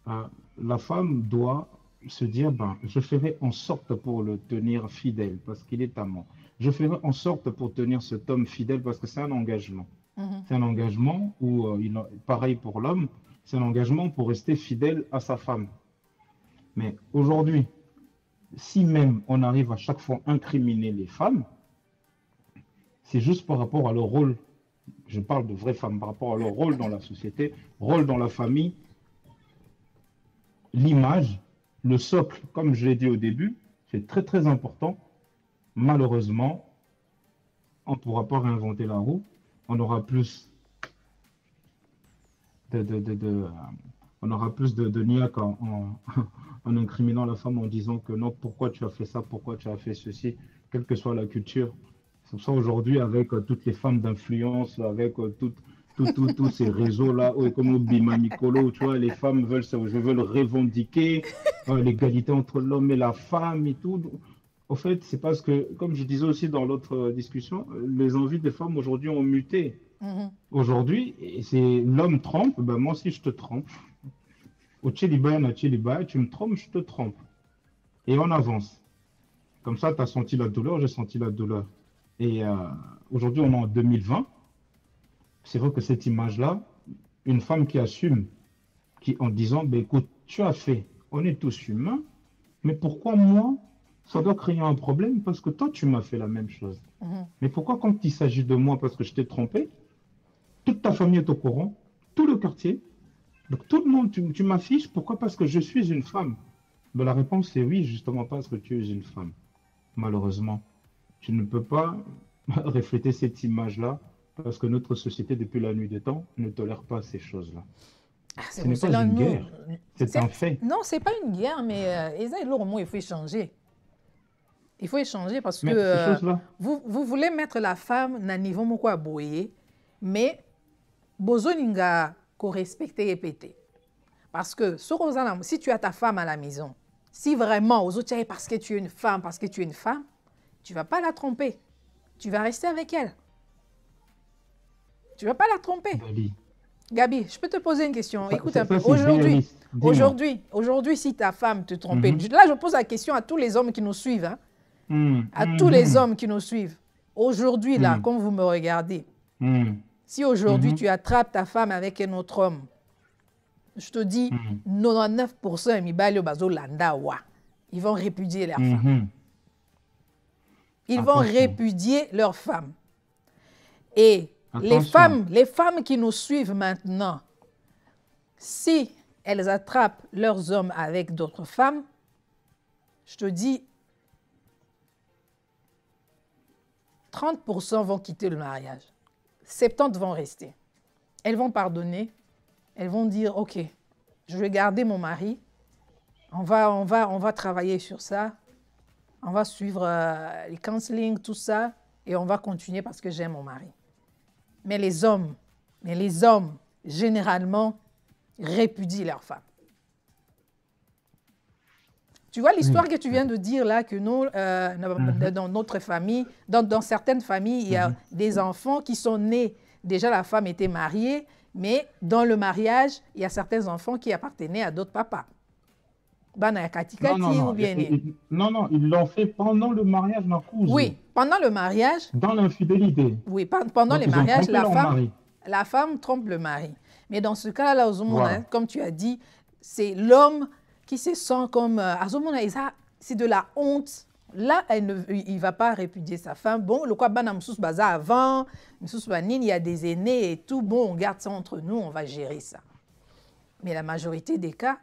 la femme doit se dire, ben, je ferai en sorte pour le tenir fidèle, parce qu'il est amant. Je ferai en sorte pour tenir cet homme fidèle, parce que c'est un engagement. C'est un engagement où, pareil pour l'homme, c'est un engagement pour rester fidèle à sa femme. Mais aujourd'hui, si même on arrive à chaque fois à incriminer les femmes, c'est juste par rapport à leur rôle. Je parle de vraies femmes, par rapport à leur rôle dans la société, rôle dans la famille, l'image, le socle, comme je l'ai dit au début, c'est très très important. Malheureusement, on ne pourra pas réinventer la roue. On aura plus on aura plus de niaque en incriminant la femme en disant que non, pourquoi tu as fait ça, pourquoi tu as fait ceci, quelle que soit la culture. C'est pour ça aujourd'hui, avec toutes les femmes d'influence, avec tous ces réseaux-là, comme Bima Nicolo, tu vois, les femmes veulent revendiquer l'égalité entre l'homme et la femme et tout. Au fait, c'est parce que, comme je disais aussi dans l'autre discussion, les envies des femmes aujourd'hui ont muté. Aujourd'hui, c'est l'homme trompe, ben moi aussi je te trompe. Au Tchéliba, tu me trompes, je te trompe. Et on avance. Comme ça, tu as senti la douleur, j'ai senti la douleur. Et aujourd'hui, on est en 2020. C'est vrai que cette image-là, une femme qui assume, en disant, ben, écoute, tu as fait, on est tous humains, mais pourquoi moi, ça doit créer un problème parce que toi, tu m'as fait la même chose. Mais pourquoi quand il s'agit de moi parce que je t'ai trompé, toute ta famille est au courant, tout le quartier, donc tout le monde, tu m'affiches, pourquoi? Parce que je suis une femme. Ben, la réponse c'est oui, justement parce que tu es une femme. Malheureusement, tu ne peux pas refléter cette image-là parce que notre société, depuis la nuit des temps, ne tolère pas ces choses-là. Ce n'est pas une guerre, c'est un fait. Non, ce n'est pas une guerre, mais il faut échanger. Il faut échanger parce que vous voulez mettre la femme dans niveau moko boyer, mais bozoninga ko respecter et péter. Parce que si tu as ta femme à la maison, si vraiment aux autres parce que tu es une femme, tu ne vas pas la tromper. Tu vas rester avec elle. Tu ne vas pas la tromper. Gabi, je peux te poser une question. Écoute un peu. Aujourd'hui, si ta femme te trompait, là je pose la question à tous les hommes qui nous suivent. À tous les hommes qui nous suivent. Aujourd'hui, là, comme vous me regardez, si aujourd'hui tu attrapes ta femme avec un autre homme, je te dis 99% mibali bazo landa wa. ils vont répudier leur femme. Mhm. Ils vont Attention. répudier leur femme. Et Attention. les femmes qui nous suivent maintenant, si elles attrapent leurs hommes avec d'autres femmes, je te dis, 30% vont quitter le mariage. 70% vont rester. Elles vont pardonner. Elles vont dire, OK, je vais garder mon mari. On va travailler sur ça. On va suivre les counseling, tout ça. Et on va continuer parce que j'aime mon mari. Mais les hommes, généralement, répudient leur femme. Tu vois l'histoire que tu viens de dire là, que nous, dans notre famille, dans certaines familles, il y a des enfants qui sont nés, déjà la femme était mariée, mais dans le mariage, il y a certains enfants qui appartenaient à d'autres papas. Bana katikati ou bien non, ils l'ont fait pendant le mariage, ma cousine. Oui, pendant le mariage. Dans l'infidélité. Oui, pendant Donc, les mariages, mari. La femme trompe le mari. Mais dans ce cas-là, Voilà. comme tu as dit, c'est l'homme qui se sent comme... c'est de la honte. Là, il ne va pas répudier sa femme. Bon, le quoi, baza avant, il y a des aînés et tout. Bon, on garde ça entre nous, on va gérer ça. Mais la majorité des cas,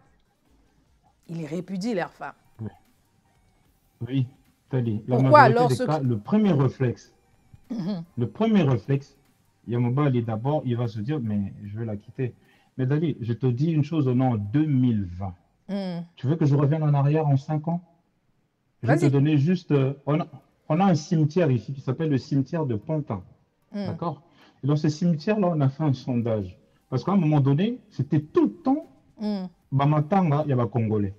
ils répudient leur femme. Oui, c'est-à-dire, la Pourquoi majorité des cas, le premier réflexe, Yamoba, d'abord, il va se dire, mais je vais la quitter. Mais Dali, je te dis une chose, en 2020. Tu veux que je revienne en arrière en 5 ans? Je vais te donner juste... on a un cimetière ici qui s'appelle le cimetière de Pantin. D'accord? Et dans ce cimetière-là, on a fait un sondage. Parce qu'à un moment donné, c'était tout le temps... Bamatanga, il y avait Congolais.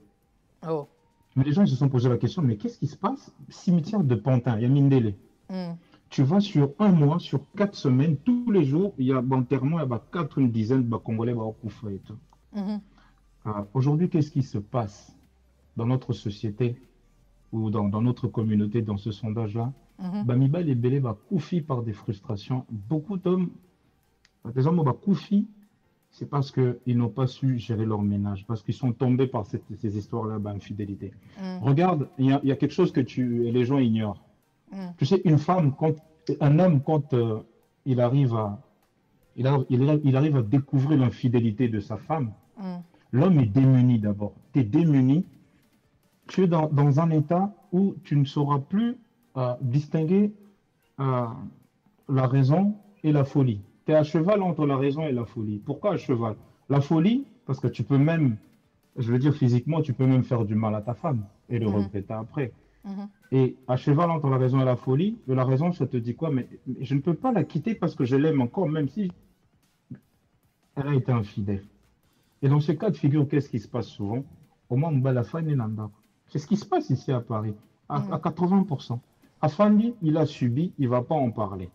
Oh. Mais les gens se sont posé la question, mais qu'est-ce qui se passe? Cimetière de Pantin, il y a Mindele. Tu vas sur un mois, sur 4 semaines, tous les jours, il y a enterrement, il y a 4, une dizaine de Congolais et tout. Aujourd'hui, qu'est-ce qui se passe dans notre société ou dans notre communauté, dans ce sondage-là? Bamiba les belés va koufi par des frustrations. Beaucoup d'hommes, des hommes va koufi, c'est parce qu'ils n'ont pas su gérer leur ménage, parce qu'ils sont tombés par ces histoires-là d'infidélité. Regarde, il y a quelque chose que les gens ignorent. Tu sais, un homme, quand il arrive à découvrir l'infidélité de sa femme, l'homme est démuni d'abord. Tu es démuni, tu es dans un état où tu ne sauras plus distinguer la raison et la folie. Tu es à cheval entre la raison et la folie. Pourquoi à cheval? La folie, parce que tu peux même, je veux dire physiquement, tu peux même faire du mal à ta femme et le regretter après. Et à cheval entre la raison et la folie, de la raison, ça te dit quoi? Mais je ne peux pas la quitter parce que je l'aime encore, même si elle a été infidèle. Et dans ce cas de figure, qu'est-ce qui se passe souvent? Au moins, la femme est là. C'est ce qui se passe ici à Paris, à 80%. Afandi, il a subi, il ne va pas en parler.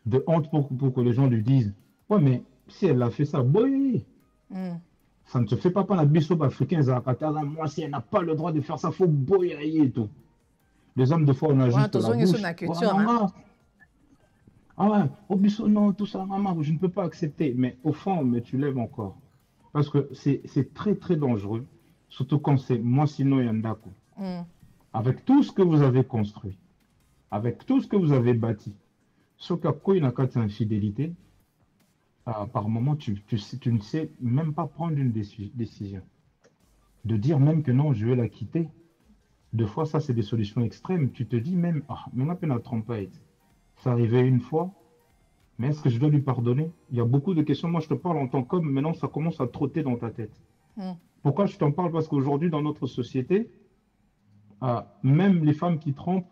De honte pour que les gens lui disent, ouais, mais si elle a fait ça, boy, ça ne se fait pas par la bisope africaine, moi, si elle n'a pas le droit de faire ça, il faut boyer et tout. Les hommes, de fois, on a juste la bouche. Ah ouais, au biso, non, tout ça, maman, je ne peux pas accepter. Mais au fond, mais tu lèves encore. Parce que c'est très, très dangereux, surtout quand c'est moi, sinon, Yandako. Avec tout ce que vous avez construit, avec tout ce que vous avez bâti, sauf qu'à quoi il n'a qu'à infidélité, par moment, tu ne sais même pas prendre une décision. De dire même que non, je vais la quitter. Deux fois, ça, c'est des solutions extrêmes. Tu te dis même, mais on a peine à tromper. Ça arrivait une fois, mais est-ce que je dois lui pardonner? Il y a beaucoup de questions. Moi, je te parle en tant qu'homme, maintenant, ça commence à trotter dans ta tête. Pourquoi je t'en parle? Parce qu'aujourd'hui, dans notre société, même les femmes qui trompent,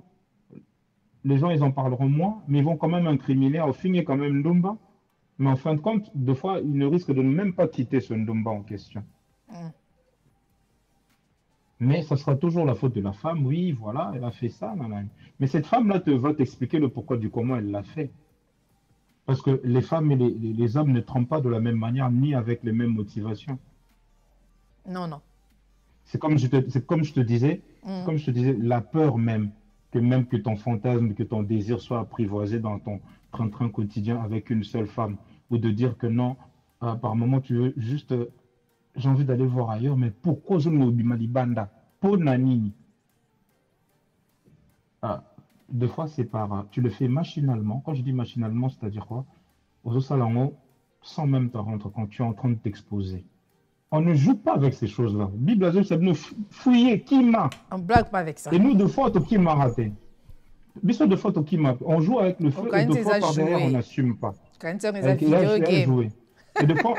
les gens, ils en parleront moins, mais ils vont quand même incriminer, au fin, quand même Ndumba. Mais en fin de compte, deux fois, ils ne risquent de ne même pas quitter ce Ndumba en question. Mais ça sera toujours la faute de la femme. Oui, voilà, elle a fait ça. Mais cette femme-là va t'expliquer le pourquoi du comment elle l'a fait. Parce que les femmes et les hommes ne trompent pas de la même manière, ni avec les mêmes motivations. Non, non. C'est comme je te disais, la peur même que ton fantasme, que ton désir soit apprivoisé dans ton train-train quotidien avec une seule femme. Ou de dire que non, par moment tu veux juste, j'ai envie d'aller voir ailleurs, mais pourquoi je me malibanda? Ponanini. Ah, deux fois, c'est par. Tu le fais machinalement. Quand je dis machinalement, c'est-à-dire quoi? Aux salon, sans même te rendre quand tu es en train de t'exposer. On ne joue pas avec ces choses-là. Bible, c'est nous fouiller qui m'a. On blague pas avec ça. Et nous, de fois, qui m'a raté. Biso de fois, qui m'a. On joue avec le feu et deux fois par derrière, on n'assume pas. Quand on a vidéo game. Joué. Et des fois,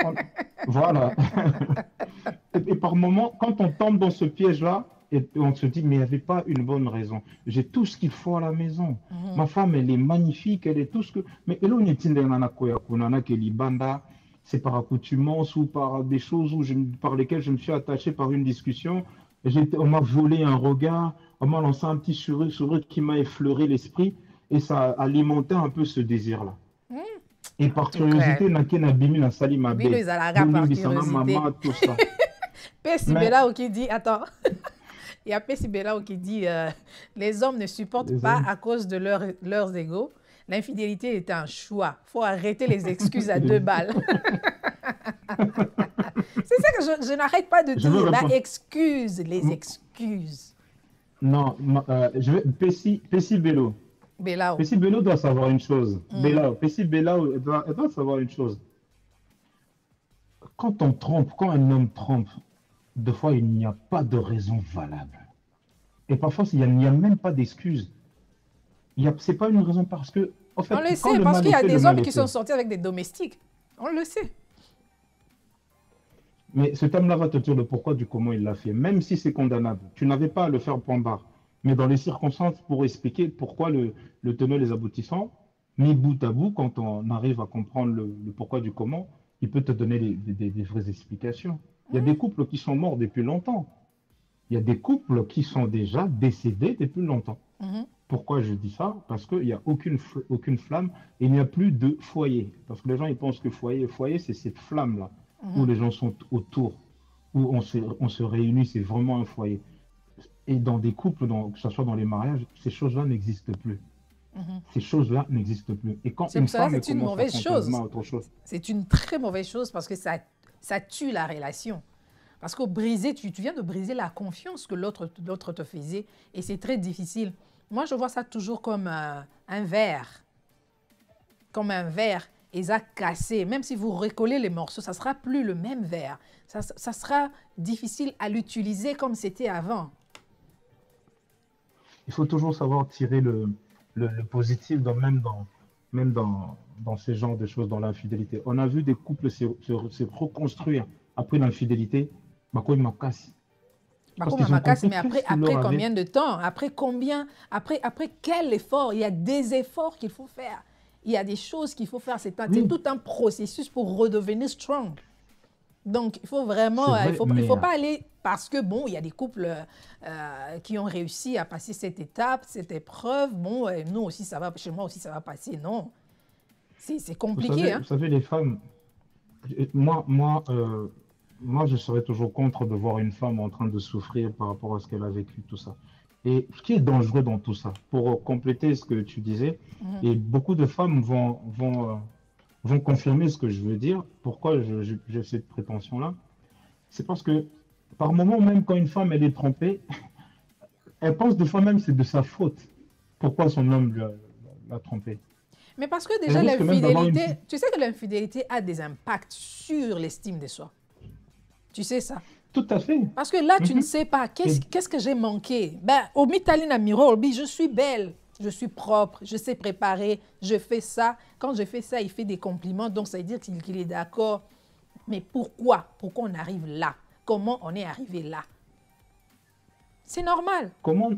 voilà. Et par moment, quand on tombe dans ce piège-là, et on se dit, mais il n'y avait pas une bonne raison. J'ai tout ce qu'il faut à la maison. Ma femme, elle est magnifique, elle est tout ce que. Mais elle c'est par accoutumance ou par des choses par lesquelles je me suis attaché par une discussion. On m'a volé un regard, on m'a lancé un petit sourire qui m'a effleuré l'esprit et ça a alimenté un peu ce désir-là. Et par curiosité, nakena bimi na sali ma belle. Ils allaient par curiosité. Tout ça. Pesibela qui dit, attends, il y a Pesibela qui dit, les hommes ne supportent pas à cause de leurs égos. L'infidélité est un choix. Il faut arrêter les excuses à 2 balles. C'est ça que je n'arrête pas de dire. La excuse, les excuses. Non, Pessi Bello. Belao. Pessi Bello doit savoir une chose. Pessi Bello doit savoir une chose. Quand on trompe, quand un homme trompe, des fois, il n'y a pas de raison valable. Et parfois, il n'y a même pas d'excuse. Ce n'est pas une raison parce que... En fait, on le sait, parce qu'il y a des hommes qui sont sortis avec des domestiques. On le sait. Mais cet homme-là va te dire le pourquoi du comment il l'a fait, même si c'est condamnable. Tu n'avais pas à le faire point barre. Mais dans les circonstances, pour expliquer pourquoi le tenant les aboutissants, mis bout à bout, quand on arrive à comprendre le pourquoi du comment, il peut te donner des vraies explications. Il y a des couples qui sont morts depuis longtemps. Il y a des couples qui sont déjà décédés depuis longtemps. Pourquoi je dis ça? Parce qu'il n'y a aucune flamme et il n'y a plus de foyer. Parce que les gens ils pensent que foyer c'est cette flamme-là, où les gens sont autour, où on se réunit, c'est vraiment un foyer. Et dans des couples, que ce soit dans les mariages, ces choses-là n'existent plus. Ces choses-là n'existent plus. Et quand c'est une mauvaise chose. C'est une très mauvaise chose parce que ça tue la relation. Parce que tu viens de briser la confiance que l'autre te faisait et c'est très difficile. Moi, je vois ça toujours comme un verre. Comme un verre. Et ça cassé. Même si vous recollez les morceaux, ça ne sera plus le même verre. Ça sera difficile à l'utiliser comme c'était avant. Il faut toujours savoir tirer le positif même dans ces genres de choses, dans l'infidélité. On a vu des couples se reconstruire après l'infidélité. Bah, quoi, il m'a cassé. Mais après combien de temps? Après quel effort? Il y a des efforts qu'il faut faire. Il y a des choses qu'il faut faire. C'est tout un processus pour redevenir strong. Donc, il faut vraiment... il faut pas aller... Parce que, bon, il y a des couples qui ont réussi à passer cette étape, cette épreuve. Bon, nous aussi, ça va... Chez moi aussi, ça va passer. Non. C'est compliqué. Vous savez, les femmes... Moi, je serais toujours contre de voir une femme en train de souffrir par rapport à ce qu'elle a vécu, tout ça. Et ce qui est dangereux dans tout ça, pour compléter ce que tu disais, et beaucoup de femmes vont confirmer ce que je veux dire. Pourquoi j'ai cette prétention-là? C'est parce que par moment, même quand une femme elle est trompée, elle pense des fois même que c'est de sa faute. Pourquoi son homme l'a trompée? Mais parce que déjà, l'infidélité, tu sais que l'infidélité a des impacts sur l'estime de soi. Tu sais ça? Tout à fait. Parce que là, tu ne sais pas, qu'est-ce que j'ai manqué? Au Mitalina Miro, je suis belle, je suis propre, je sais préparer, je fais ça. Quand je fais ça, il fait des compliments, donc ça veut dire qu'il est d'accord. Mais pourquoi? Pourquoi on arrive là? Comment on est arrivé là? C'est normal. Comment?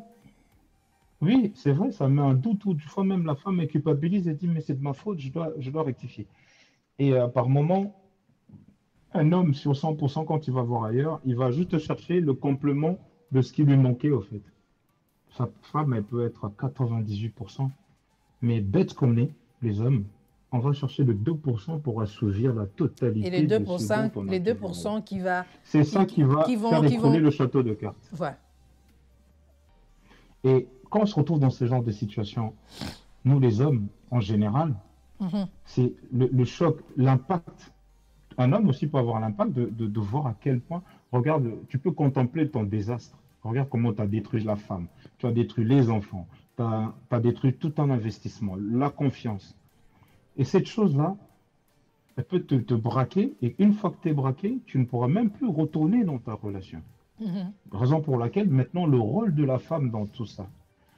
Oui, c'est vrai, ça met un doute. Ou des fois même la femme est culpabilise et dit, mais c'est de ma faute, je dois rectifier. Et par moment... Un homme sur 100%, quand il va voir ailleurs, il va juste chercher le complément de ce qui lui manquait, au fait. Sa femme, elle peut être à 98%, mais bête qu'on est, les hommes, on va chercher le 2% pour assouvir la totalité. Et les 2%, qui va... C'est ça qui va faire écrouler le château de cartes. Ouais. Et quand on se retrouve dans ce genre de situation, nous, les hommes, en général, c'est le choc, l'impact. Un homme aussi peut avoir l'impact de voir à quel point, regarde, tu peux contempler ton désastre. Regarde comment tu as détruit la femme, tu as détruit les enfants, tu as détruit tout un investissement, la confiance. Et cette chose-là, elle peut te braquer, et une fois que tu es braqué, tu ne pourras même plus retourner dans ta relation. Mhm. Raison pour laquelle maintenant le rôle de la femme dans tout ça,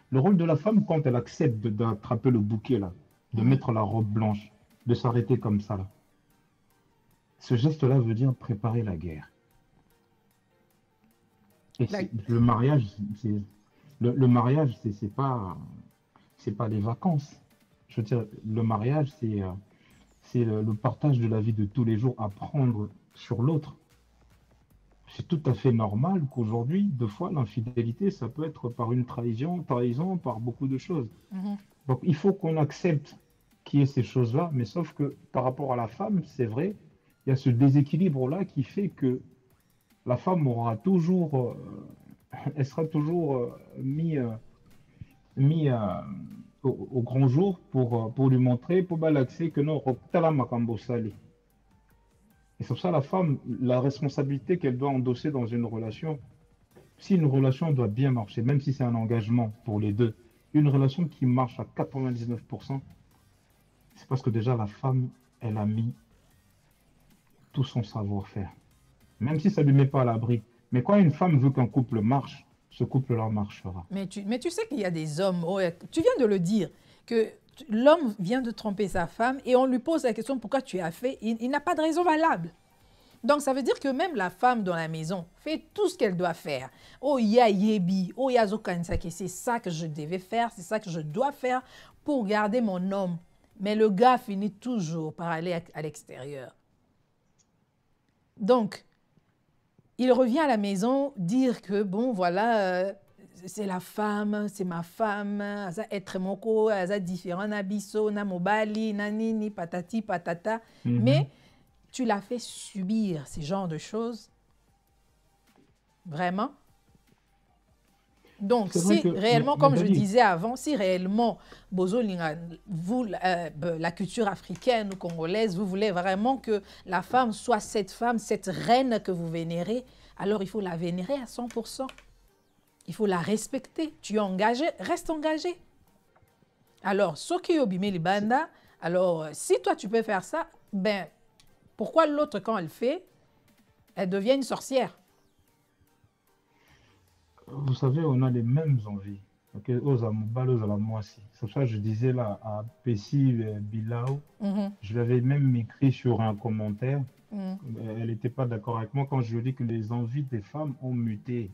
le rôle de la femme quand elle accepte d'attraper le bouquet là, de Mhm. mettre la robe blanche, de s'arrêter comme ça là, ce geste-là veut dire préparer la guerre. Et La- le mariage, le mariage, c'est pas les vacances. Je veux dire, le mariage, c'est le partage de la vie de tous les jours, apprendre sur l'autre. C'est tout à fait normal qu'aujourd'hui, deux fois, l'infidélité, ça peut être par une trahison, par beaucoup de choses. Mhm. Donc, il faut qu'on accepte qu'il y ait ces choses-là, mais sauf que par rapport à la femme, c'est vrai, il y a ce déséquilibre-là qui fait que la femme aura toujours, elle sera toujours mis au grand jour pour lui montrer, pour balaxer que non, Rokutala Makambo Sali. Et c'est pour ça la femme, la responsabilité qu'elle doit endosser dans une relation, si une relation doit bien marcher, même si c'est un engagement pour les deux, une relation qui marche à 99%, c'est parce que déjà la femme, elle a mis tout son savoir-faire. Même si ça ne lui met pas à l'abri. Mais quand une femme veut qu'un couple marche, ce couple-là marchera. Mais tu sais qu'il y a des hommes, oh, tu viens de le dire, que l'homme vient de tromper sa femme et on lui pose la question pourquoi tu as fait, il n'a pas de raison valable. Donc, ça veut dire que même la femme dans la maison fait tout ce qu'elle doit faire. Oh, ya yebi, oh, ya zokansake, c'est ça que je devais faire, c'est ça que je dois faire pour garder mon homme. Mais le gars finit toujours par aller à l'extérieur. Donc, il revient à la maison dire que, bon, voilà, c'est la femme, c'est ma femme, ça être moko, ça différent, nabiso, na mobali, nanini, patati, patata. Mhm. Mais tu l'as fait subir ces genres de choses, vraiment. Donc, C'est vrai si que, réellement, mais comme je Dali, disais avant, si réellement, vous, la culture africaine ou congolaise, vous voulez vraiment que la femme soit cette reine que vous vénérez, alors il faut la vénérer à 100%. Il faut la respecter. Tu es engagé, reste engagé. Alors, Soki Obime Libanda, alors si toi tu peux faire ça, ben, pourquoi l'autre, quand elle fait, elle devient une sorcière? vous savez, on a les mêmes envies. Ok, aux Amouba, aux Alamoisi. C'est pour ça que je disais là à Pessi Bilao, Mhm, je l'avais même écrit sur un commentaire. mhm. Elle n'était pas d'accord avec moi quand je lui ai dit que les envies des femmes ont muté.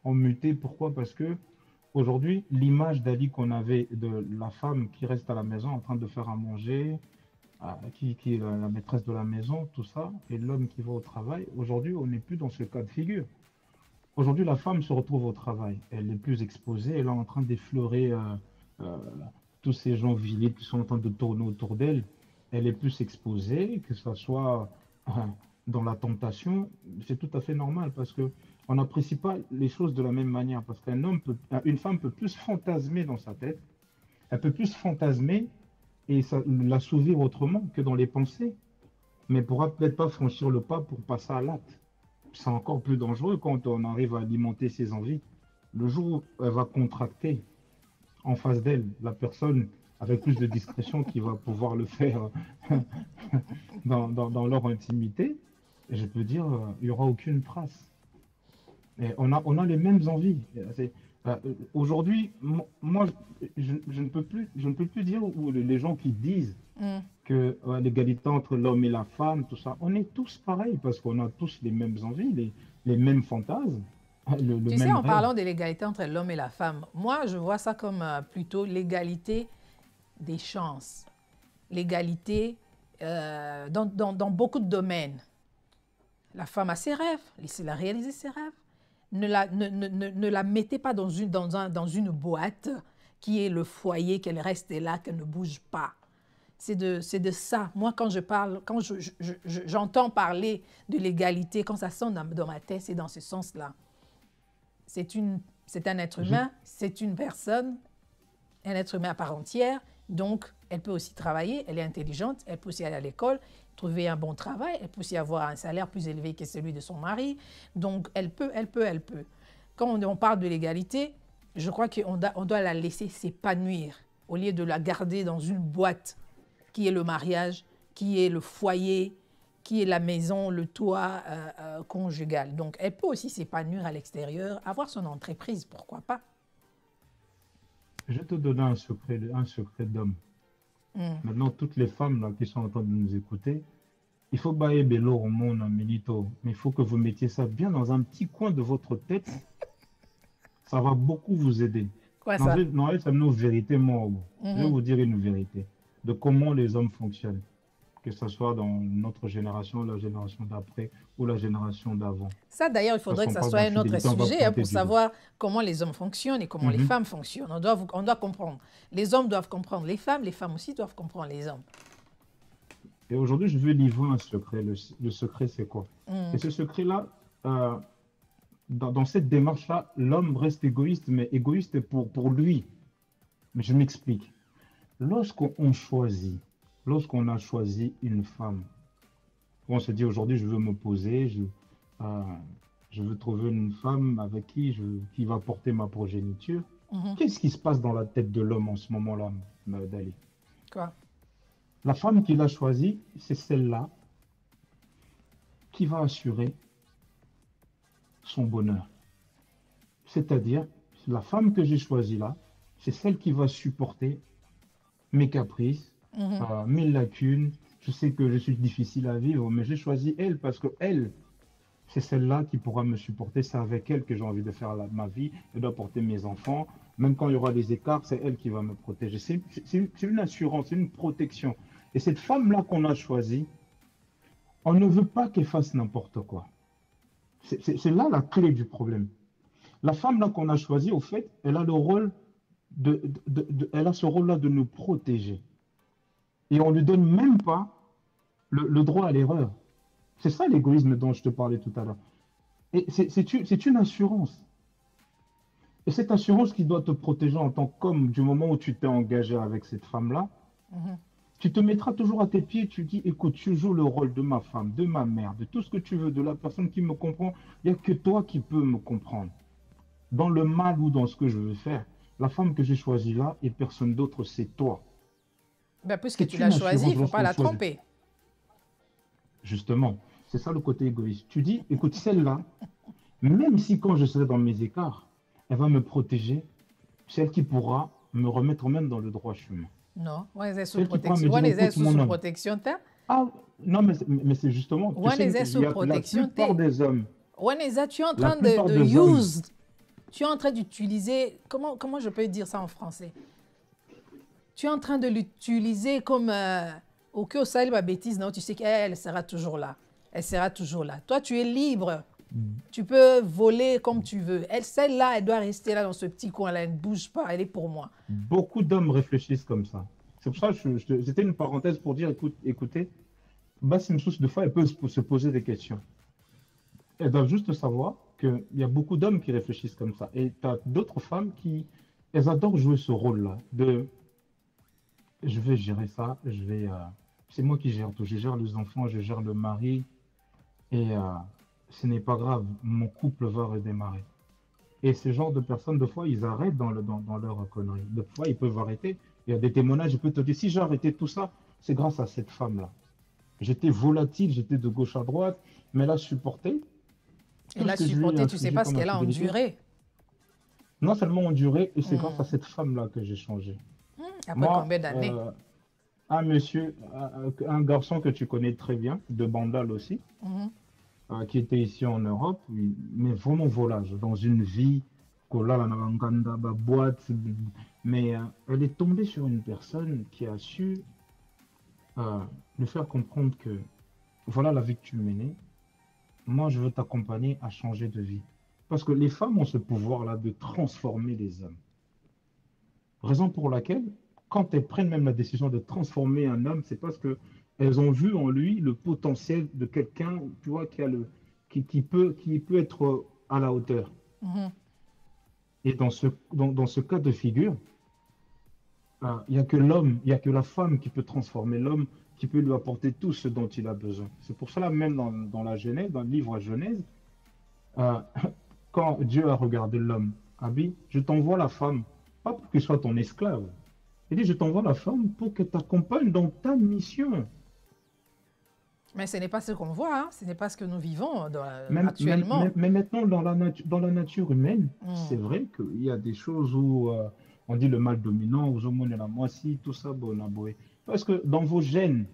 Ont muté, pourquoi? Parce que aujourd'hui, l'image d'Ali qu'on avait de la femme qui reste à la maison en train de faire à manger, qui est la maîtresse de la maison, tout ça, et l'homme qui va au travail, aujourd'hui, on n'est plus dans ce cas de figure. Aujourd'hui, la femme se retrouve au travail. Elle est plus exposée. Elle est en train d'effleurer euh, tous ces gens viliers qui sont en train de tourner autour d'elle. Elle est plus exposée, que ce soit dans la tentation. C'est tout à fait normal parce que on n'apprécie pas les choses de la même manière. Parce une femme peut plus fantasmer dans sa tête. Elle peut plus fantasmer et l'assouvir autrement que dans les pensées. Mais elle pourra peut-être pas franchir le pas pour passer à l'acte. C'est encore plus dangereux quand on arrive à alimenter ses envies. Le jour où elle va contracter en face d'elle, la personne avec plus de discrétion qui va pouvoir le faire dans leur intimité, je peux dire, il n'y aura aucune trace. Et on a les mêmes envies. Aujourd'hui, moi, je ne peux plus dire, ou les gens qui disent Mm. que l'égalité entre l'homme et la femme, tout ça, on est tous pareils parce qu'on a tous les mêmes envies, les mêmes fantasmes, le Tu sais, même en rêve. parlant de l'égalité entre l'homme et la femme, moi, je vois ça comme plutôt l'égalité des chances, l'égalité dans beaucoup de domaines. La femme a ses rêves, laissez-la réaliser ses rêves. Ne la mettez pas dans une boîte qui est le foyer, qu'elle reste là, qu'elle ne bouge pas. C'est de ça. Moi, quand je parle, quand j'entends parler de l'égalité, quand ça sonne dans ma tête, c'est dans ce sens-là. C'est un être J'ai- humain, c'est une personne, un être humain à part entière. Donc, elle peut aussi travailler, elle est intelligente, elle peut aussi aller à l'école, trouver un bon travail, elle peut aussi avoir un salaire plus élevé que celui de son mari. Donc, elle peut. quand on parle de l'égalité, je crois on doit la laisser s'épanouir au lieu de la garder dans une boîte qui est le mariage, qui est le foyer, qui est la maison, le toit conjugal. Donc, elle peut aussi s'épanouir à l'extérieur, avoir son entreprise, pourquoi pas. Je vais te donner un secret d'homme. Maintenant, toutes les femmes là, qui sont en train de nous écouter, il faut bailler bello au monde en milito, mais il faut que vous mettiez ça bien dans un petit coin de votre tête. Ça va beaucoup vous aider. Quoi ça? Non, c'est une vérité, moi. Je vais vous dire une vérité de comment les hommes fonctionnent, que ce soit dans notre génération, la génération d'après ou la génération d'avant. Ça, d'ailleurs, il faudrait que ça soit un autre sujet pour savoir comment les hommes fonctionnent et comment les femmes fonctionnent. On doit comprendre. Les hommes doivent comprendre les femmes aussi doivent comprendre les hommes. Et aujourd'hui, je veux livrer un secret. Le secret, c'est quoi? Et ce secret-là, dans cette démarche-là, l'homme reste égoïste, mais égoïste pour lui. Mais je m'explique. Lorsqu'on a choisi une femme, on se dit aujourd'hui, je veux me poser, je veux trouver une femme avec qui va porter ma progéniture. Qu'est-ce qui se passe dans la tête de l'homme en ce moment-là, Dali? Quoi? La femme qu'il a choisie, c'est celle-là qui va assurer son bonheur. C'est-à-dire, la femme que j'ai choisie là, c'est celle qui va supporter mes caprices, mes lacunes. Je sais que je suis difficile à vivre, mais j'ai choisi elle parce que elle, c'est celle-là qui pourra me supporter. C'est avec elle que j'ai envie de faire ma vie. Elle doit porter mes enfants. Même quand il y aura des écarts, c'est elle qui va me protéger. C'est une assurance, c'est une protection. Et cette femme-là qu'on a choisie, on ne veut pas qu'elle fasse n'importe quoi. C'est là la clé du problème. La femme-là qu'on a choisie, au fait, elle a le rôle elle a ce rôle-là de nous protéger. Et on ne lui donne même pas le droit à l'erreur. C'est ça l'égoïsme dont je te parlais tout à l'heure. Et c'est une assurance. Et cette assurance qui doit te protéger en tant qu'homme, du moment où tu t'es engagé avec cette femme-là, tu te mettras toujours à tes pieds, tu dis, écoute, tu joues le rôle de ma femme, de ma mère, de tout ce que tu veux, de la personne qui me comprend. Il n'y a que toi qui peux me comprendre. Dans le mal ou dans ce que je veux faire, la femme que j'ai choisie là et personne d'autre, c'est toi. Ben, puisque tu l'as choisie, il ne faut pas la tromper. Justement, c'est ça le côté égoïste. Tu dis, écoute, celle-là, même si quand je serai dans mes écarts, elle va me protéger, c'est elle qui pourra me remettre même dans le droit chemin. Non, on est sous protection. On est sous protection. Ah, non, mais c'est justement. On est sous protection. La plupart des hommes. On est, tu es en train de use. Tu es en train d'utiliser. Comment je peux dire ça en français? Tu es en train de l'utiliser comme. Au cœur, ça, ma bêtise, non? Tu sais qu'elle sera toujours là. Elle sera toujours là. Toi, tu es libre. Tu peux voler comme tu veux. Celle-là, elle doit rester là dans ce petit coin-là. Elle ne bouge pas. Elle est pour moi. Beaucoup d'hommes réfléchissent comme ça. C'est pour ça que c'était une parenthèse pour dire, écoutez, Bassim Souss, des fois, elle peut se poser des questions. Elles doivent juste savoir qu'il y a beaucoup d'hommes qui réfléchissent comme ça. Et tu as d'autres femmes elles adorent jouer ce rôle-là. Je vais gérer ça. C'est moi qui gère tout. Je gère les enfants, je gère le mari. Et ce n'est pas grave, mon couple va redémarrer. Et ce genre de personnes, des fois, ils arrêtent dans leur connerie. Des fois, ils peuvent arrêter. Il y a des témoignages, je peux te dire, si j'ai arrêté tout ça, c'est grâce à cette femme-là. J'étais volatile, j'étais de gauche à droite, mais elle a supporté. Elle a supporté, tu ne sais pas ce qu'elle a enduré. Non seulement enduré, et c'est grâce à cette femme-là que j'ai changé. Après combien d'années? Un garçon que tu connais très bien, de Bandal aussi, qui était ici en Europe, mais vraiment volage, dans une vie, boîte, mais elle est tombée sur une personne qui a su lui faire comprendre que voilà la vie que tu menais, moi je veux t'accompagner à changer de vie. Parce que les femmes ont ce pouvoir-là de transformer les hommes. Raison pour laquelle, quand elles prennent même la décision de transformer un homme, c'est parce qu'elles ont vu en lui le potentiel de quelqu'un, tu vois, qui peut être à la hauteur. Et dans ce cas de figure, il n'y a que l'homme, il n'y a que la femme qui peut transformer l'homme, qui peut lui apporter tout ce dont il a besoin. C'est pour cela, même dans la Genèse, dans le livre Genèse, quand Dieu a regardé l'homme, Abi, je t'envoie la femme, pas pour qu'elle soit ton esclave. Il dit, je t'envoie la femme pour qu'elle t'accompagne dans ta mission. Mais ce n'est pas ce qu'on voit, hein. Ce n'est pas ce que nous vivons Même actuellement. mais maintenant, dans la nature humaine, c'est Hmm. vrai qu'il y a des choses où on dit le mal dominant, aux hommes, la moissie, tout ça, bon, aboye. Parce que dans vos gènes,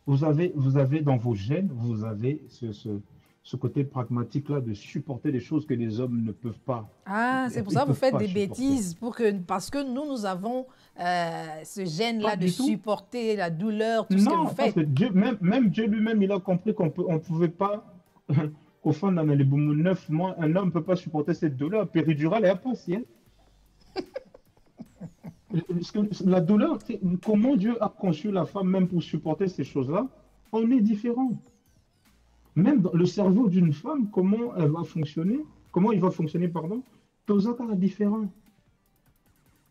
vous avez dans vos gènes, vous avez ce côté pragmatique-là de supporter des choses que les hommes ne peuvent pas. Ah, c'est pour Ils ça que vous peuvent faites pas des supporter. bêtises, parce que nous avons ce Pas gène-là de du tout. supporter la douleur, tout ce que vous Non, parce faites. que Dieu, même Dieu lui-même, il a compris on pouvait pas, qu'au fond, dans les 9 mois, un homme ne peut pas supporter cette douleur péridurale et partielle. Parce que la douleur, comment Dieu a conçu la femme même pour supporter ces choses-là, on est différent. Même dans le cerveau d'une femme, comment elle va fonctionner, comment il va fonctionner, pardon, tous autres est différent.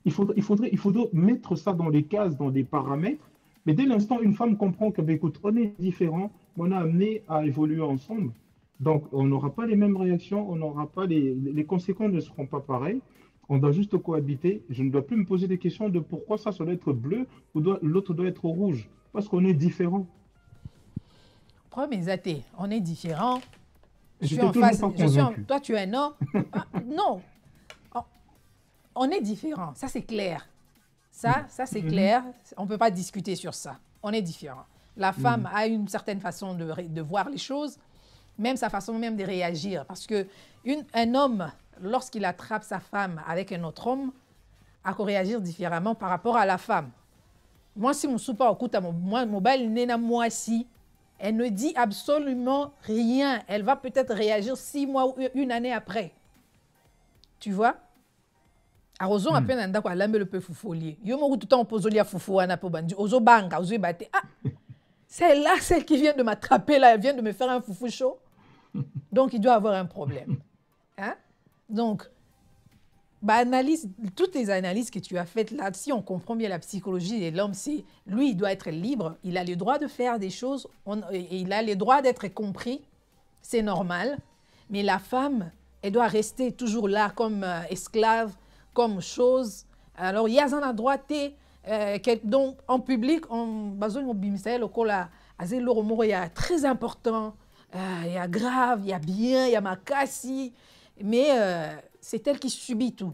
Il faudrait mettre ça dans les cases, dans des paramètres. Mais dès l'instant, une femme comprend que, ben, écoute, on est différent, on a amené à évoluer ensemble. Donc, on n'aura pas les mêmes réactions, on n'aura pas les conséquences ne seront pas pareilles. On doit juste cohabiter. Je ne dois plus me poser des questions de pourquoi ça doit être bleu ou l'autre doit être rouge. Parce qu'on est différent. Premier athée, on est différents. Je Je suis n'étais en toujours face, pas convaincu. toi tu es un homme. Ah, non, on, on est différents, ça c'est clair. Ça c'est Mhm, clair, on ne peut pas discuter sur ça. On est différents. La femme mhm, a une certaine façon de voir les choses, même sa façon même de réagir. Parce que un homme, lorsqu'il attrape sa femme avec un autre homme, a qu'à réagir différemment par rapport à la femme. Moi, si mon soupa écoute à moi, mobile n'est moi si, elle ne dit absolument rien. Elle va peut-être réagir 6 mois ou une année après. Tu vois? Arozon à mhm. peine anda kwa lambe le peu foufolier. Yo mo tout temps pozolia foufou ana po bandi. Ozo banga, ozo bate. Ah, c'est là celle qui vient de m'attraper là, elle vient de me faire un foufou chaud. Donc il doit avoir un problème. Hein? Donc bah, analyse, toutes les analyses que tu as faites là, si on comprend bien la psychologie de l'homme, c'est lui, il doit être libre, il a le droit de faire des choses, et il a le droit d'être compris, c'est normal. Mais la femme, elle doit rester toujours là comme esclave, comme chose. Alors, il y a un droit, donc en public, on besoin de bimsel, il y a très important, il y a grave, il y a bien, il y a makassi, mais c'est elle qui subit tout.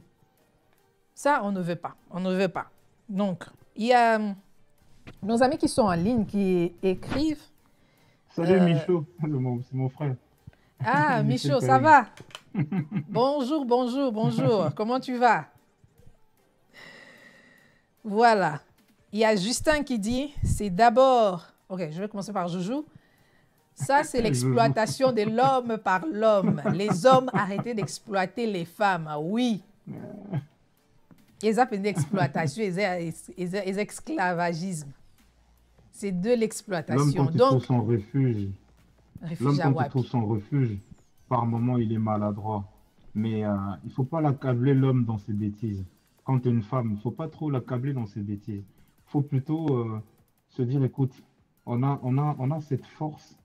Ça, on ne veut pas. On ne veut pas. Donc, il y a nos amis qui sont en ligne qui écrivent. Salut euh, Michaud, c'est mon frère, ah, Michel Michaud, ça Perry. va? Bonjour, bonjour, bonjour. Comment tu vas? Voilà. Il y a Justin qui dit, c'est d'abord... Ok, je vais commencer par Joujou. Ça, c'est Joujou. l'exploitation de l'homme par l'homme. Les hommes arrêtez d'exploiter les femmes. Ah oui. Ils appellent d'exploitation et esclavagisme. C'est de L'homme, l'exploitation. quand il trouve Donc, son refuge, réfugié l'homme, à quand il trouve Wapi. son refuge, par moment, il est maladroit. Mais il faut pas l'accabler, l'homme, dans ses bêtises. Quand tu es une femme, il faut pas trop l'accabler dans ses bêtises. Il faut plutôt se dire, écoute, on a cette force,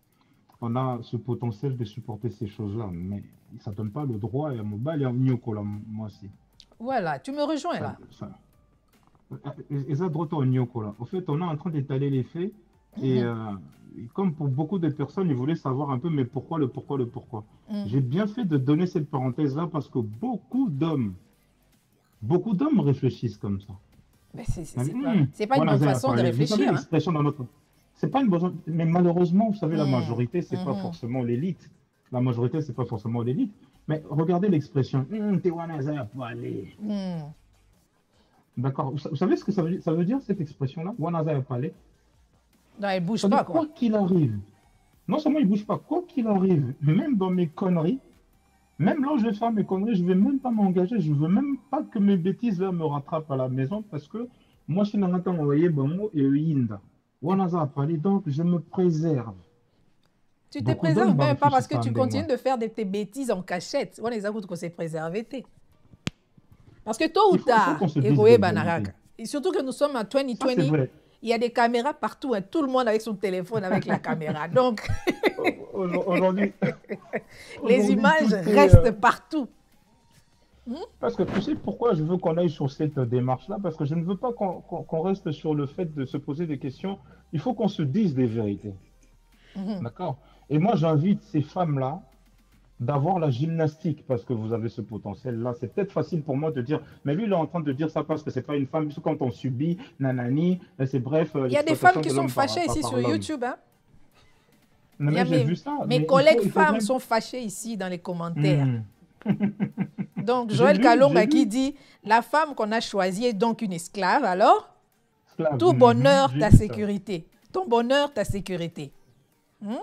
on a ce potentiel de supporter ces choses-là. Mais ça ne donne pas le droit, et à mobile, et à Nyoko, là, moi aussi. Voilà, tu me rejoins Ça, là. ça, et ça, droit au Nyoko, là. Au fait, on est en train d'étaler les faits. Et comme pour beaucoup de personnes, ils voulaient savoir un peu, mais pourquoi, le pourquoi, le pourquoi. Mm. J'ai bien fait de donner cette parenthèse-là parce que beaucoup d'hommes réfléchissent comme ça. Mais On dit, c'est pas une voilà, bonne ça a façon de parlé. Vous avez réfléchir. Hein? l'expression dans notre... C'est pas une bonne... Mais malheureusement, vous savez, la Mm. majorité, c'est pas Mhm. forcément l'élite. La majorité, c'est pas forcément l'élite. Mais regardez l'expression. T'es wana, ça a parlé. Mm. D'accord. Vous savez ce que ça veut dire, cette expression-là? Wana, ça a parlé. Non, elle bouge Ça veut pas, dire quoi. quoi qu'il arrive. Non seulement il ne bouge pas, quoi qu'il arrive, même dans mes conneries, même là où je vais faire mes conneries, je ne vais même pas m'engager, je ne veux même pas que mes bêtises là me rattrapent à la maison parce que moi, je suis dans un temps envoyé bon mot et Yinda. Wanaza a parlé, donc je me préserve. Tu te Beaucoup d'hommes préserves même pas parce réfléchissent que pas tu continues en de faire tes bêtises en cachette. On les a que c'est préservé. Parce que tôt ou il faut tard, qu'on se dise Egoé des vérités. Banaraka. Et surtout que nous sommes en Ça, c'est 2020, vrai. Il y a des caméras partout, hein. Tout le monde avec son téléphone avec la caméra. Donc, Aujourd'hui, les aujourd'hui, images tout est, restent partout. parce que tu sais pourquoi je veux qu'on aille sur cette démarche-là? Parce que je ne veux pas qu'on reste sur le fait de se poser des questions. Il faut qu'on se dise des vérités. D'accord? Et moi, j'invite ces femmes-là d'avoir la gymnastique parce que vous avez ce potentiel-là. C'est peut-être facile pour moi de dire, mais lui, il est en train de dire ça parce que c'est pas une femme, parce que quand on subit, nanani, c'est bref, Il y a des femmes l'exploitation qui de sont l'homme fâchées ici par sur l'homme. YouTube, hein. Non, Il y a mais j'ai vu ça, mes mais collègues il faut femmes même. sont fâchées ici dans les commentaires. Hmm. Donc, J'ai Joël lu, j'ai Kalonga qui lu. dit, la femme qu'on a choisie est donc une esclave, alors, Esclave. tout bonheur, J'ai ta lu ça. sécurité. Ton bonheur, ta sécurité. Hmm?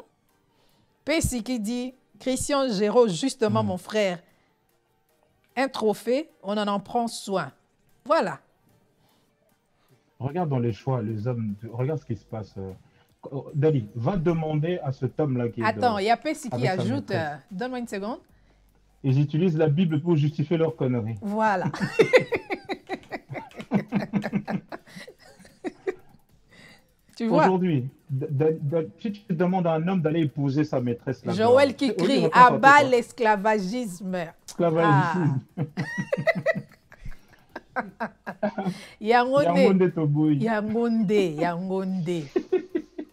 Pessi qui dit, Christian Géraud, justement Hmm. mon frère, un trophée, on en prend soin. Voilà. Regarde dans les choix, les hommes, regarde ce qui se passe. Dali, va demander à cet homme-là qui est Attends, dehors, il y a Pessi qui avec sa ajoute, maîtresse. donne-moi une seconde. Ils utilisent la Bible pour justifier leurs conneries. Voilà. Tu vois, Aujourd'hui, si tu demandes à un homme d'aller épouser sa maîtresse là dehors, Joël qui au lieu de crie, répondre à abat quoi? l'esclavagisme. Ah, Esclavagisme. Yangonde, Yangonde Toboy. Yangonde, Yangonde,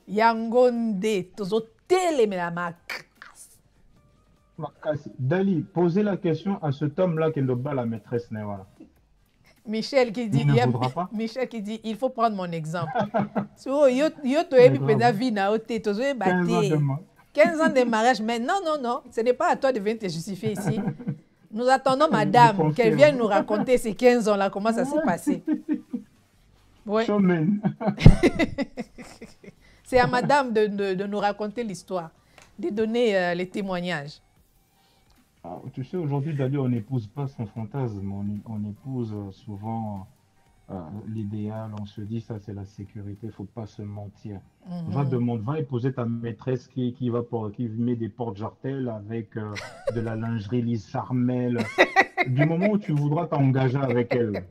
Yangonde, tozo telemela mak. Makasi. Dali, posez la question à cet homme-là qui ne bat la maîtresse. Voilà. Michel qui dit, Il ne voudra pas. Michel qui dit, il faut prendre mon exemple. So, yo to ebi Grave. pena vie na ote, tozo 15 ans de ebate. mort. 15 ans de mariage, mais non, non, non, ce n'est pas à toi de venir te justifier ici. Nous attendons Je madame confirme. qu'elle vienne nous raconter ces 15 ans-là, comment ça s'est passé. Oui, Showman. c'est à madame de nous raconter l'histoire, de donner les témoignages. Ah, tu sais, aujourd'hui, Dali, on n'épouse pas son fantasme, on épouse souvent l'idéal, on se dit ça c'est la sécurité, il faut pas se mentir. Va demander, va épouser ta maîtresse qui met des portes jartelles avec de la lingerie Lise Charmel. Du moment où tu voudras t'engager avec elle,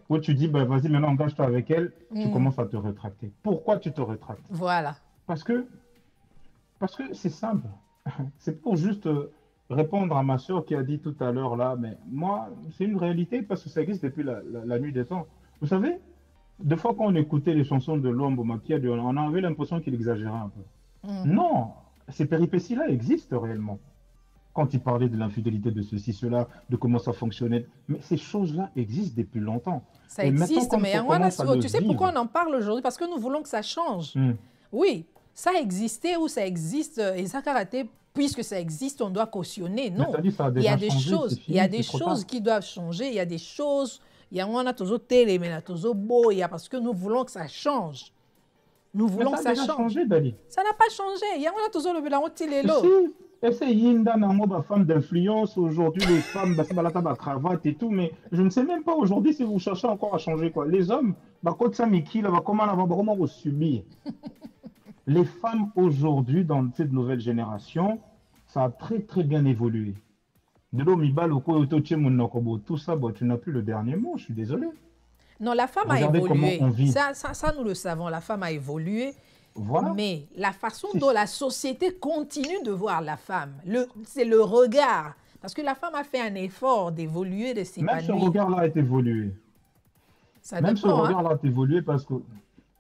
où tu dis, bah, vas-y, maintenant engage-toi avec elle, tu commences à te rétracter. Pourquoi tu te rétractes? Voilà. Parce que c'est simple. C'est pour juste répondre à ma soeur qui a dit tout à l'heure là, mais moi, c'est une réalité parce que ça existe depuis la nuit des temps. Vous savez, des fois quand on écoutait les chansons de Lombo Makiadi, on avait l'impression qu'il exagérait un peu. Non, ces péripéties-là existent réellement. Quand il parlait de l'infidélité de ceci, cela, de comment ça fonctionnait, mais ces choses-là existent depuis longtemps. Ça Et maintenant, existe, quand mais on commence à le tu sais pourquoi vivre, on en parle aujourd'hui? Parce que nous voulons que ça change. hmm, Oui, ça existait ou ça existe, et ça karaté, puisque ça existe, on doit cautionner. mais Non, c'est-à-dire ça a il y a déjà des changé, c'est choses, il y a fini, des c'est trop choses tard. qui doivent changer, il y a des choses, il y a un tozo télé, mais la tozo boya, parce que nous voulons que ça change. Nous Mais voulons ça que a ça déjà change. changé, Dali. Ça n'a pas changé. Il y a un tozo le bilan Et tilelo. si, et c'est Yinda Nango, ma femme d'influence, aujourd'hui les femmes, bah, c'est balata, bah, cravate et tout, mais je ne sais même pas aujourd'hui si vous cherchez encore à changer quoi. Les hommes, bah, quand ça Miki, là, bah, comment vous subir? Les femmes aujourd'hui, dans cette nouvelle génération, ça a très très bien évolué. De l'eau, Mibal, Oko, Oto, Tche, Monokobo, tout ça, bah, tu n'as plus le dernier mot, je suis désolé. Non, la femme a Regardez comment on évolué. vit. Ça, nous le savons, la femme a évolué. Voilà. Mais la façon C'est- dont la société continue de voir la femme, c'est le regard. Parce que la femme a fait un effort d'évoluer, de Même ce s'épanouir. regard-là a évolué. Ça Même ce dépend, hein. regard-là a évolué parce que,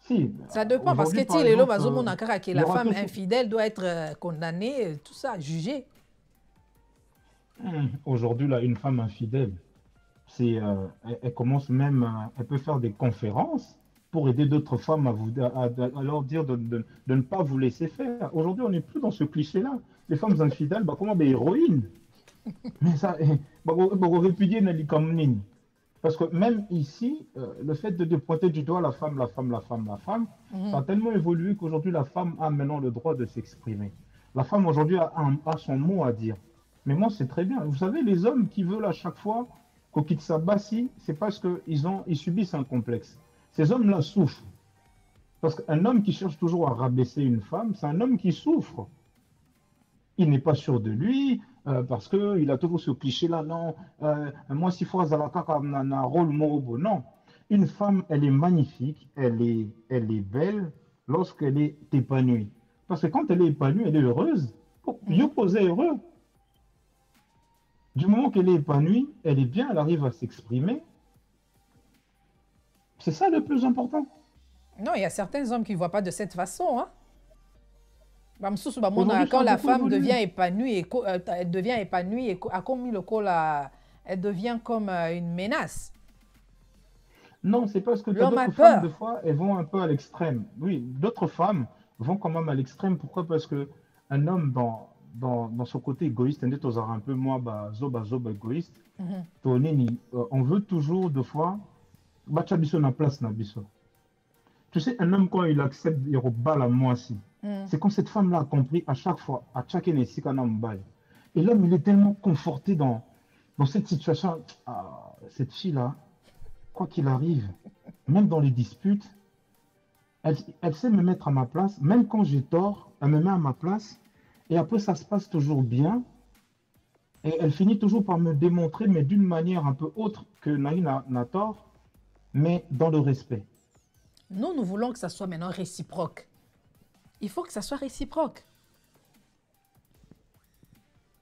si, Ça dépend, parce que aujourd'hui, par si les lots, exemple, que il y la aura femme toujours- infidèle doit être condamnée, tout ça, jugée. Aujourd'hui, là, une femme infidèle, elle commence même, elle peut faire des conférences pour aider d'autres femmes à leur dire de ne pas vous laisser faire. Aujourd'hui, on n'est plus dans ce cliché-là. Les femmes infidèles, bah, comment, bah, héroïnes. Mais ça, bah, répudier Nelly Kamnine. Parce que même ici, le fait de pointer du doigt la femme, ça a tellement évolué qu'aujourd'hui, la femme a maintenant le droit de s'exprimer. La femme aujourd'hui a son mot à dire. Mais moi, c'est très bien. Vous savez, les hommes qui veulent à chaque fois qu'on quitte sa bassie, c'est parce qu'ils subissent un complexe. Ces hommes-là souffrent. Parce qu'un homme qui cherche toujours à rabaisser une femme, c'est un homme qui souffre. Il n'est pas sûr de lui, parce qu'il a toujours ce cliché-là, non, moi, si fois Zalaka, un rôle morobo, non. Une femme, elle est magnifique, elle est belle lorsqu'elle est épanouie. Parce que quand elle est épanouie, elle est heureuse. Je Mhm. posais heureux. Du moment qu'elle est épanouie, elle est bien, elle arrive à s'exprimer. C'est ça le plus important. Non, il y a certains hommes qui ne voient pas de cette façon. Hein. Bamsusu bamona, Aujourd'hui, ça quand a la beaucoup femme évolué. devient épanouie, elle devient épanouie et a commis le col, elle devient comme une menace. Non, c'est parce que tu as L'homme a d'autres femmes, des peur. fois, elles vont un peu à l'extrême. Oui, d'autres femmes vont quand même à l'extrême. Pourquoi? Parce que un homme, dans son côté égoïste, un peu moi, bah, zoba égoïste, Mhm. on veut toujours, des fois, bacha biso na place na biso. Tu sais, un homme, quand il accepte, il rebat la moi aussi. Mhm. C'est quand cette femme-là a compris à chaque fois, à chaque année, si qu'on a un bail. Et l'homme, il est tellement conforté dans cette situation. Ah, cette fille-là, quoi qu'il arrive, même dans les disputes, elle sait me mettre à ma place, même quand j'ai tort, elle me met à ma place, et après ça se passe toujours bien, et elle finit toujours par me démontrer, mais d'une manière un peu autre que Naï n'a tort, mais dans le respect. Nous, nous voulons que ça soit maintenant réciproque. Il faut que ça soit réciproque.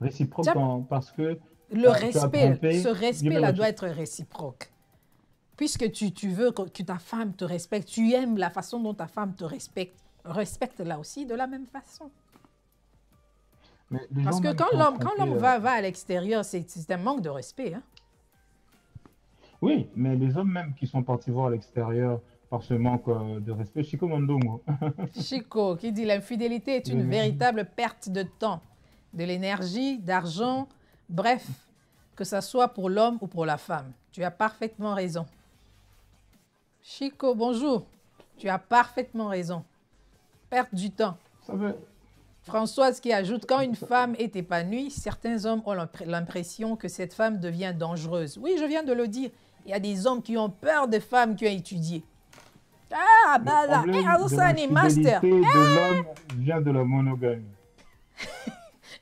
Réciproque parce que Le tu as respect, ce trompé, respect-là doit être réciproque. Puisque tu veux que ta femme te respecte, tu aimes la façon dont ta femme te respecte, respecte-la aussi de la même façon. mais les Parce gens que même qui ont quand trompé, l'homme va à l'extérieur, c'est un manque de respect. Hein? oui, mais les hommes même qui sont partis voir à l'extérieur par ce manque de respect, Chico Mandongo. Chico, qui dit l'infidélité est une véritable perte de temps, de l'énergie, d'argent, bref, que ça soit pour l'homme ou pour la femme. Tu as parfaitement raison. Chico, bonjour. Tu as parfaitement raison. Perte du temps. Ça veut, Françoise qui ajoute, quand une ça- femme est épanouie, certains hommes ont l'impression que cette femme devient dangereuse. Oui, je viens de le dire. Il y a des hommes qui ont peur des femmes qui ont étudié. Ah, le bah là, problème de ça, c'est master. l'infidélité de l'homme vient de la monogamie.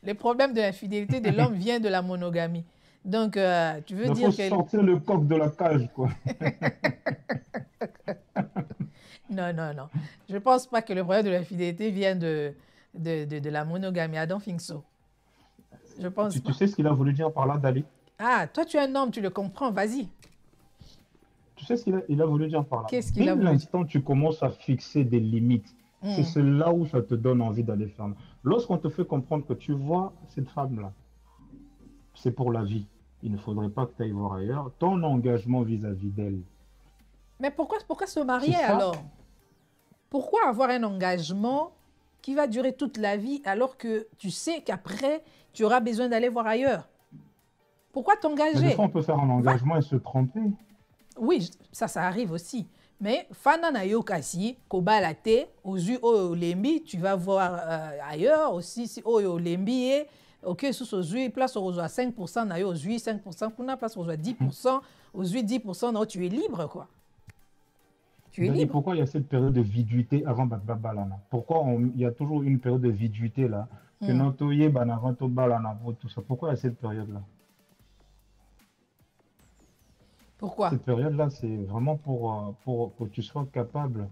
Le problème de l'infidélité de l'homme vient de la monogamie. Donc, tu veux Il faut dire que... sortir le coq de la cage, quoi. Non, non, non. Je ne pense pas que le problème de l'infidélité vient de la monogamie. I don't think so. Je pense Tu pas. sais ce qu'il a voulu dire par là, Dali? Ah, toi, tu es un homme, tu le comprends, vas-y. Tu sais ce qu'il a voulu dire par là? Qu'est-ce qu'il Dès a voulu dire? l'instant où tu commences à fixer des limites, Hmm. c'est là où ça te donne envie d'aller faire. Lorsqu'on te fait comprendre que tu vois cette femme-là, c'est pour la vie. Il ne faudrait pas que tu ailles voir ailleurs. Ton engagement vis-à-vis d'elle, Mais pourquoi se c'est marier ça. alors? Pourquoi avoir un engagement qui va durer toute la vie alors que tu sais qu'après, tu auras besoin d'aller voir ailleurs? Pourquoi Mais des t'engager? fois, on peut faire un Va. engagement et se tromper. Oui, ça arrive aussi. Mais fana na yo kasi, kobala te, ozu oyo lembi, tu vas voir ailleurs aussi, si oyo lembi e, ok, sous ozu, place ozo à 5% na yo ozu, 5%, kuna place ozo à 10%, ozu 10%, non, tu es libre quoi. Tu es Dali, libre. pourquoi il y a cette période de viduité avant Babalana? Pourquoi il y a toujours une période de viduité là? Que Hmm. notre Yéban avant tout Balana, tout ça. Pourquoi il y a cette période-là? Pourquoi? Cette période-là, c'est vraiment pour que tu sois capable,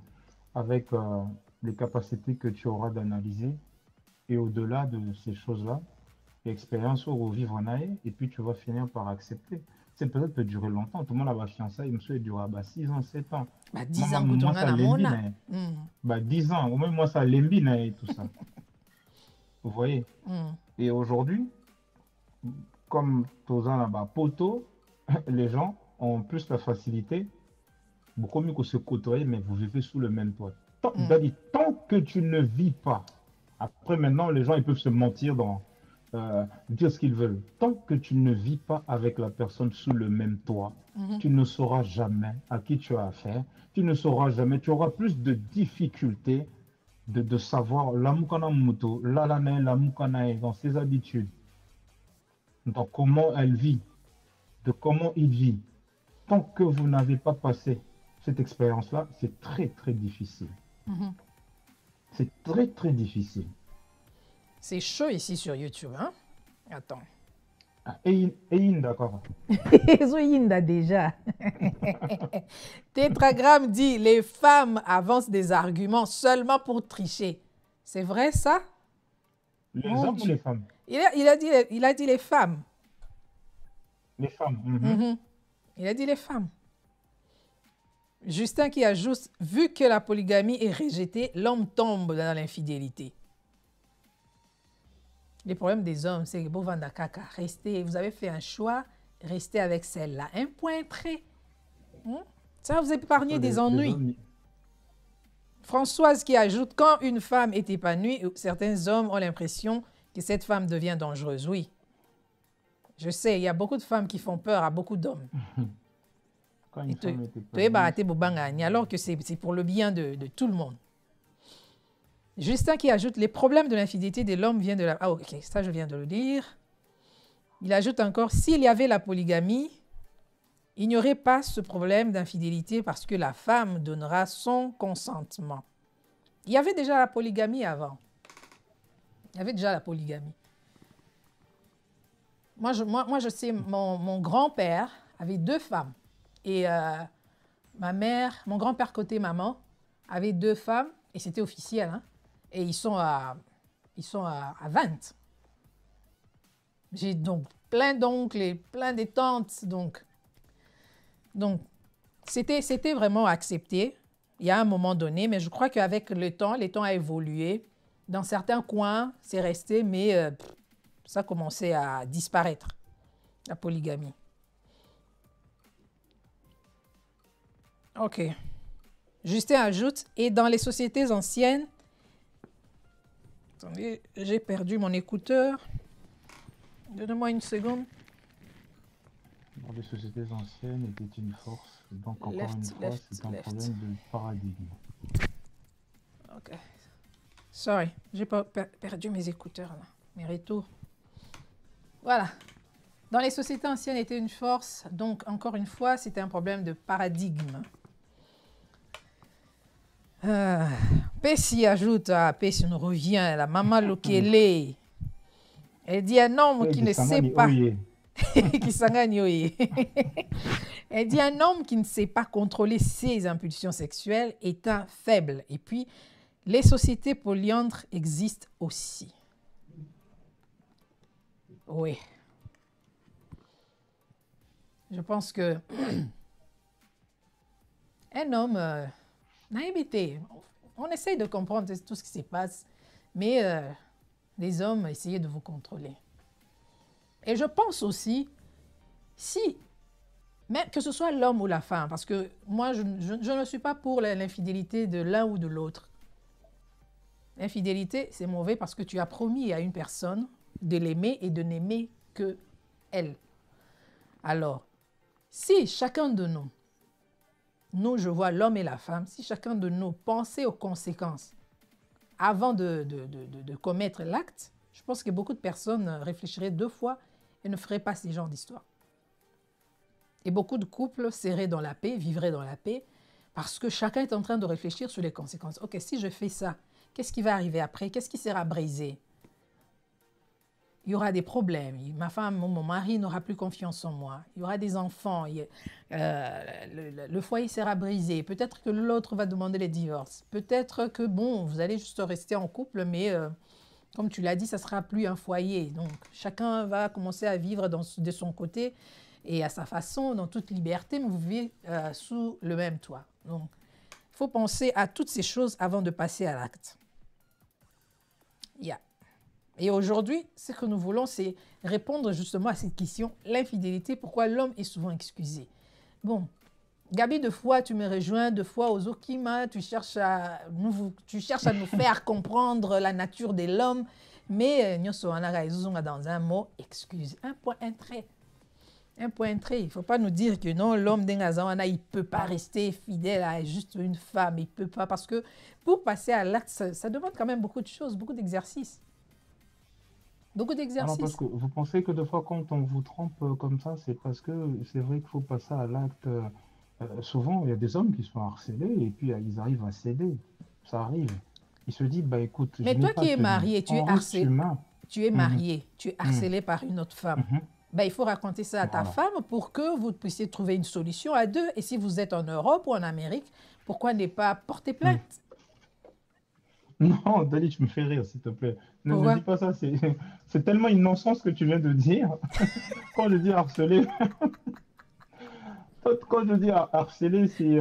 avec les capacités que tu auras d'analyser, et au-delà de ces choses-là, l'expérience au vivre en aille, et puis tu vas finir par accepter. Cette période peut durer longtemps. Tout le monde a va fiançailles, monsieur, il durera 6 ans, 7 ans. Bah, 10 Maman, ans moi, kutonga ça na mona. lembine. Hmm. Bah, 10 ans, au moins, moi, ça lembine et tout ça. Vous voyez? Hmm. Et aujourd'hui, comme tous en là-bas, poteau, les gens ont plus la facilité, beaucoup mieux que se côtoyer, mais vous vivez sous le même toit. Hmm. Tant que tu ne vis pas, après maintenant, les gens ils peuvent se mentir dire ce qu'ils veulent. Tant que tu ne vis pas avec la personne sous le même toit, Mhm. tu ne sauras jamais à qui tu as affaire. Tu ne sauras jamais, tu auras plus de difficultés de savoir la mukana muto, la mukana est dans ses habitudes, dans comment elle vit, de comment il vit. Tant que vous n'avez pas passé cette expérience-là, c'est très, très difficile. Mhm. C'est très, très difficile. C'est chaud ici sur YouTube, hein? Attends. Ah, d'accord. Zoyinda déjà. Tétragramme dit, les femmes avancent des arguments seulement pour tricher. C'est vrai ça? Les Mon hommes ou Dieu. les femmes? Il a dit les femmes. Les femmes. Mhm. Mhm. Il a dit les femmes. Justin qui ajoute, vu que la polygamie est rejetée, l'homme tombe dans l'infidélité. Le problème des hommes, c'est que Bovanda Kaka, restez, vous avez fait un choix, restez avec celle-là. Un point très. Ça va vous épargner des ennuis. hommes, Françoise qui ajoute, quand une femme est épanouie, certains hommes ont l'impression que cette femme devient dangereuse. Oui, je sais, il y a beaucoup de femmes qui font peur à beaucoup d'hommes. quand une femme est épanouie, Alors que c'est pour le bien de tout le monde. Justin qui ajoute, les problèmes de l'infidélité de l'homme viennent de la... Ah ok, ça je viens de le dire. Il ajoute encore, s'il y avait la polygamie, il n'y aurait pas ce problème d'infidélité parce que la femme donnera son consentement. Il y avait déjà la polygamie avant. Il y avait déjà la polygamie. Moi, je sais, mon grand-père avait 2 femmes. Et ma mère, mon grand-père côté maman, avait 2 femmes. Et c'était officiel. Hein, et ils sont à 20. J'ai donc plein d'oncles et plein de tantes. Donc c'était vraiment accepté. Il y a un moment donné. Mais je crois qu'avec le temps a évolué. Dans certains coins, c'est resté. Mais ça commençait à disparaître, la polygamie. Ok. Justin ajoute, et dans les sociétés anciennes, attendez, j'ai perdu mon écouteur. Donnez-moi une seconde. Dans les sociétés anciennes était une force. Donc encore une fois, c'est un problème de paradigme. Ok. Sorry, j'ai pas perdu mes écouteurs là, mes retours. Voilà. Dans les sociétés anciennes était une force, donc encore une fois, c'était un problème de paradigme. Pessi ajoute, Pessi nous revient, la maman Lokele. Elle dit un homme qui ne sait pas. Qui s'engage, oui. Elle dit un homme qui ne sait pas contrôler ses impulsions sexuelles est un faible. Et puis, les sociétés polyandres existent aussi. Oui. Je pense que un homme naïveté. On essaye de comprendre tout ce qui se passe, mais les hommes essayez de vous contrôler. Et je pense aussi, si, mais que ce soit l'homme ou la femme, parce que moi, je ne suis pas pour l'infidélité de l'un ou de l'autre. L'infidélité, c'est mauvais parce que tu as promis à une personne de l'aimer et de n'aimer que elle. Alors, si chacun de nous, je vois l'homme et la femme, si chacun de nous pensait aux conséquences avant de commettre l'acte, je pense que beaucoup de personnes réfléchiraient 2 fois et ne feraient pas ce genre d'histoire. Et beaucoup de couples seraient dans la paix, vivraient dans la paix, parce que chacun est en train de réfléchir sur les conséquences. Ok, si je fais ça, qu'est-ce qui va arriver après? Qu'est-ce qui sera brisé? Il y aura des problèmes. Ma femme, mon mari n'aura plus confiance en moi. Il y aura des enfants. Le foyer sera brisé. Peut-être que l'autre va demander le divorce. Peut-être que, bon, vous allez juste rester en couple, mais comme tu l'as dit, ça ne sera plus un foyer. Donc, chacun va commencer à vivre de son côté et à sa façon, dans toute liberté, mais vous vivez sous le même toit. Donc, il faut penser à toutes ces choses avant de passer à l'acte. Yeah. Et aujourd'hui, ce que nous voulons, c'est répondre justement à cette question, l'infidélité, pourquoi l'homme est souvent excusé. Bon, Gabi, 2 fois, tu me rejoins, 2 fois aux Okima, tu cherches à nous faire comprendre la nature de l'homme, mais nous sommes dans un mot, excuse, un point, un trait. Un point trait. Il ne faut pas nous dire que non, l'homme d'Engazana, il ne peut pas rester fidèle à juste une femme. Il ne peut pas. Parce que pour passer à l'acte, ça demande quand même beaucoup de choses, beaucoup d'exercices. Beaucoup d'exercices. Alors, parce que vous pensez que 2 fois, quand on vous trompe comme ça, c'est parce que c'est vrai qu'il faut passer à l'acte. Souvent, il y a des hommes qui sont harcelés et puis ils arrivent à céder. Ça arrive. Ils se disent, bah écoute, mais je toi n'ai pas qui es tenu. marié, tu es En reste harcelé. humain. Tu es marié, tu es harcelé par une autre femme. Ben, il faut raconter ça à ta Voilà. femme pour que vous puissiez trouver une solution à deux. Et si vous êtes en Europe ou en Amérique, pourquoi ne pas porter Hmm. plainte? Non, Dali, tu me fais rire, s'il te plaît. Ne Pourquoi? dis pas ça, c'est tellement une non-sens que tu viens de dire. Quand je dis harceler, quand je dis harceler, c'est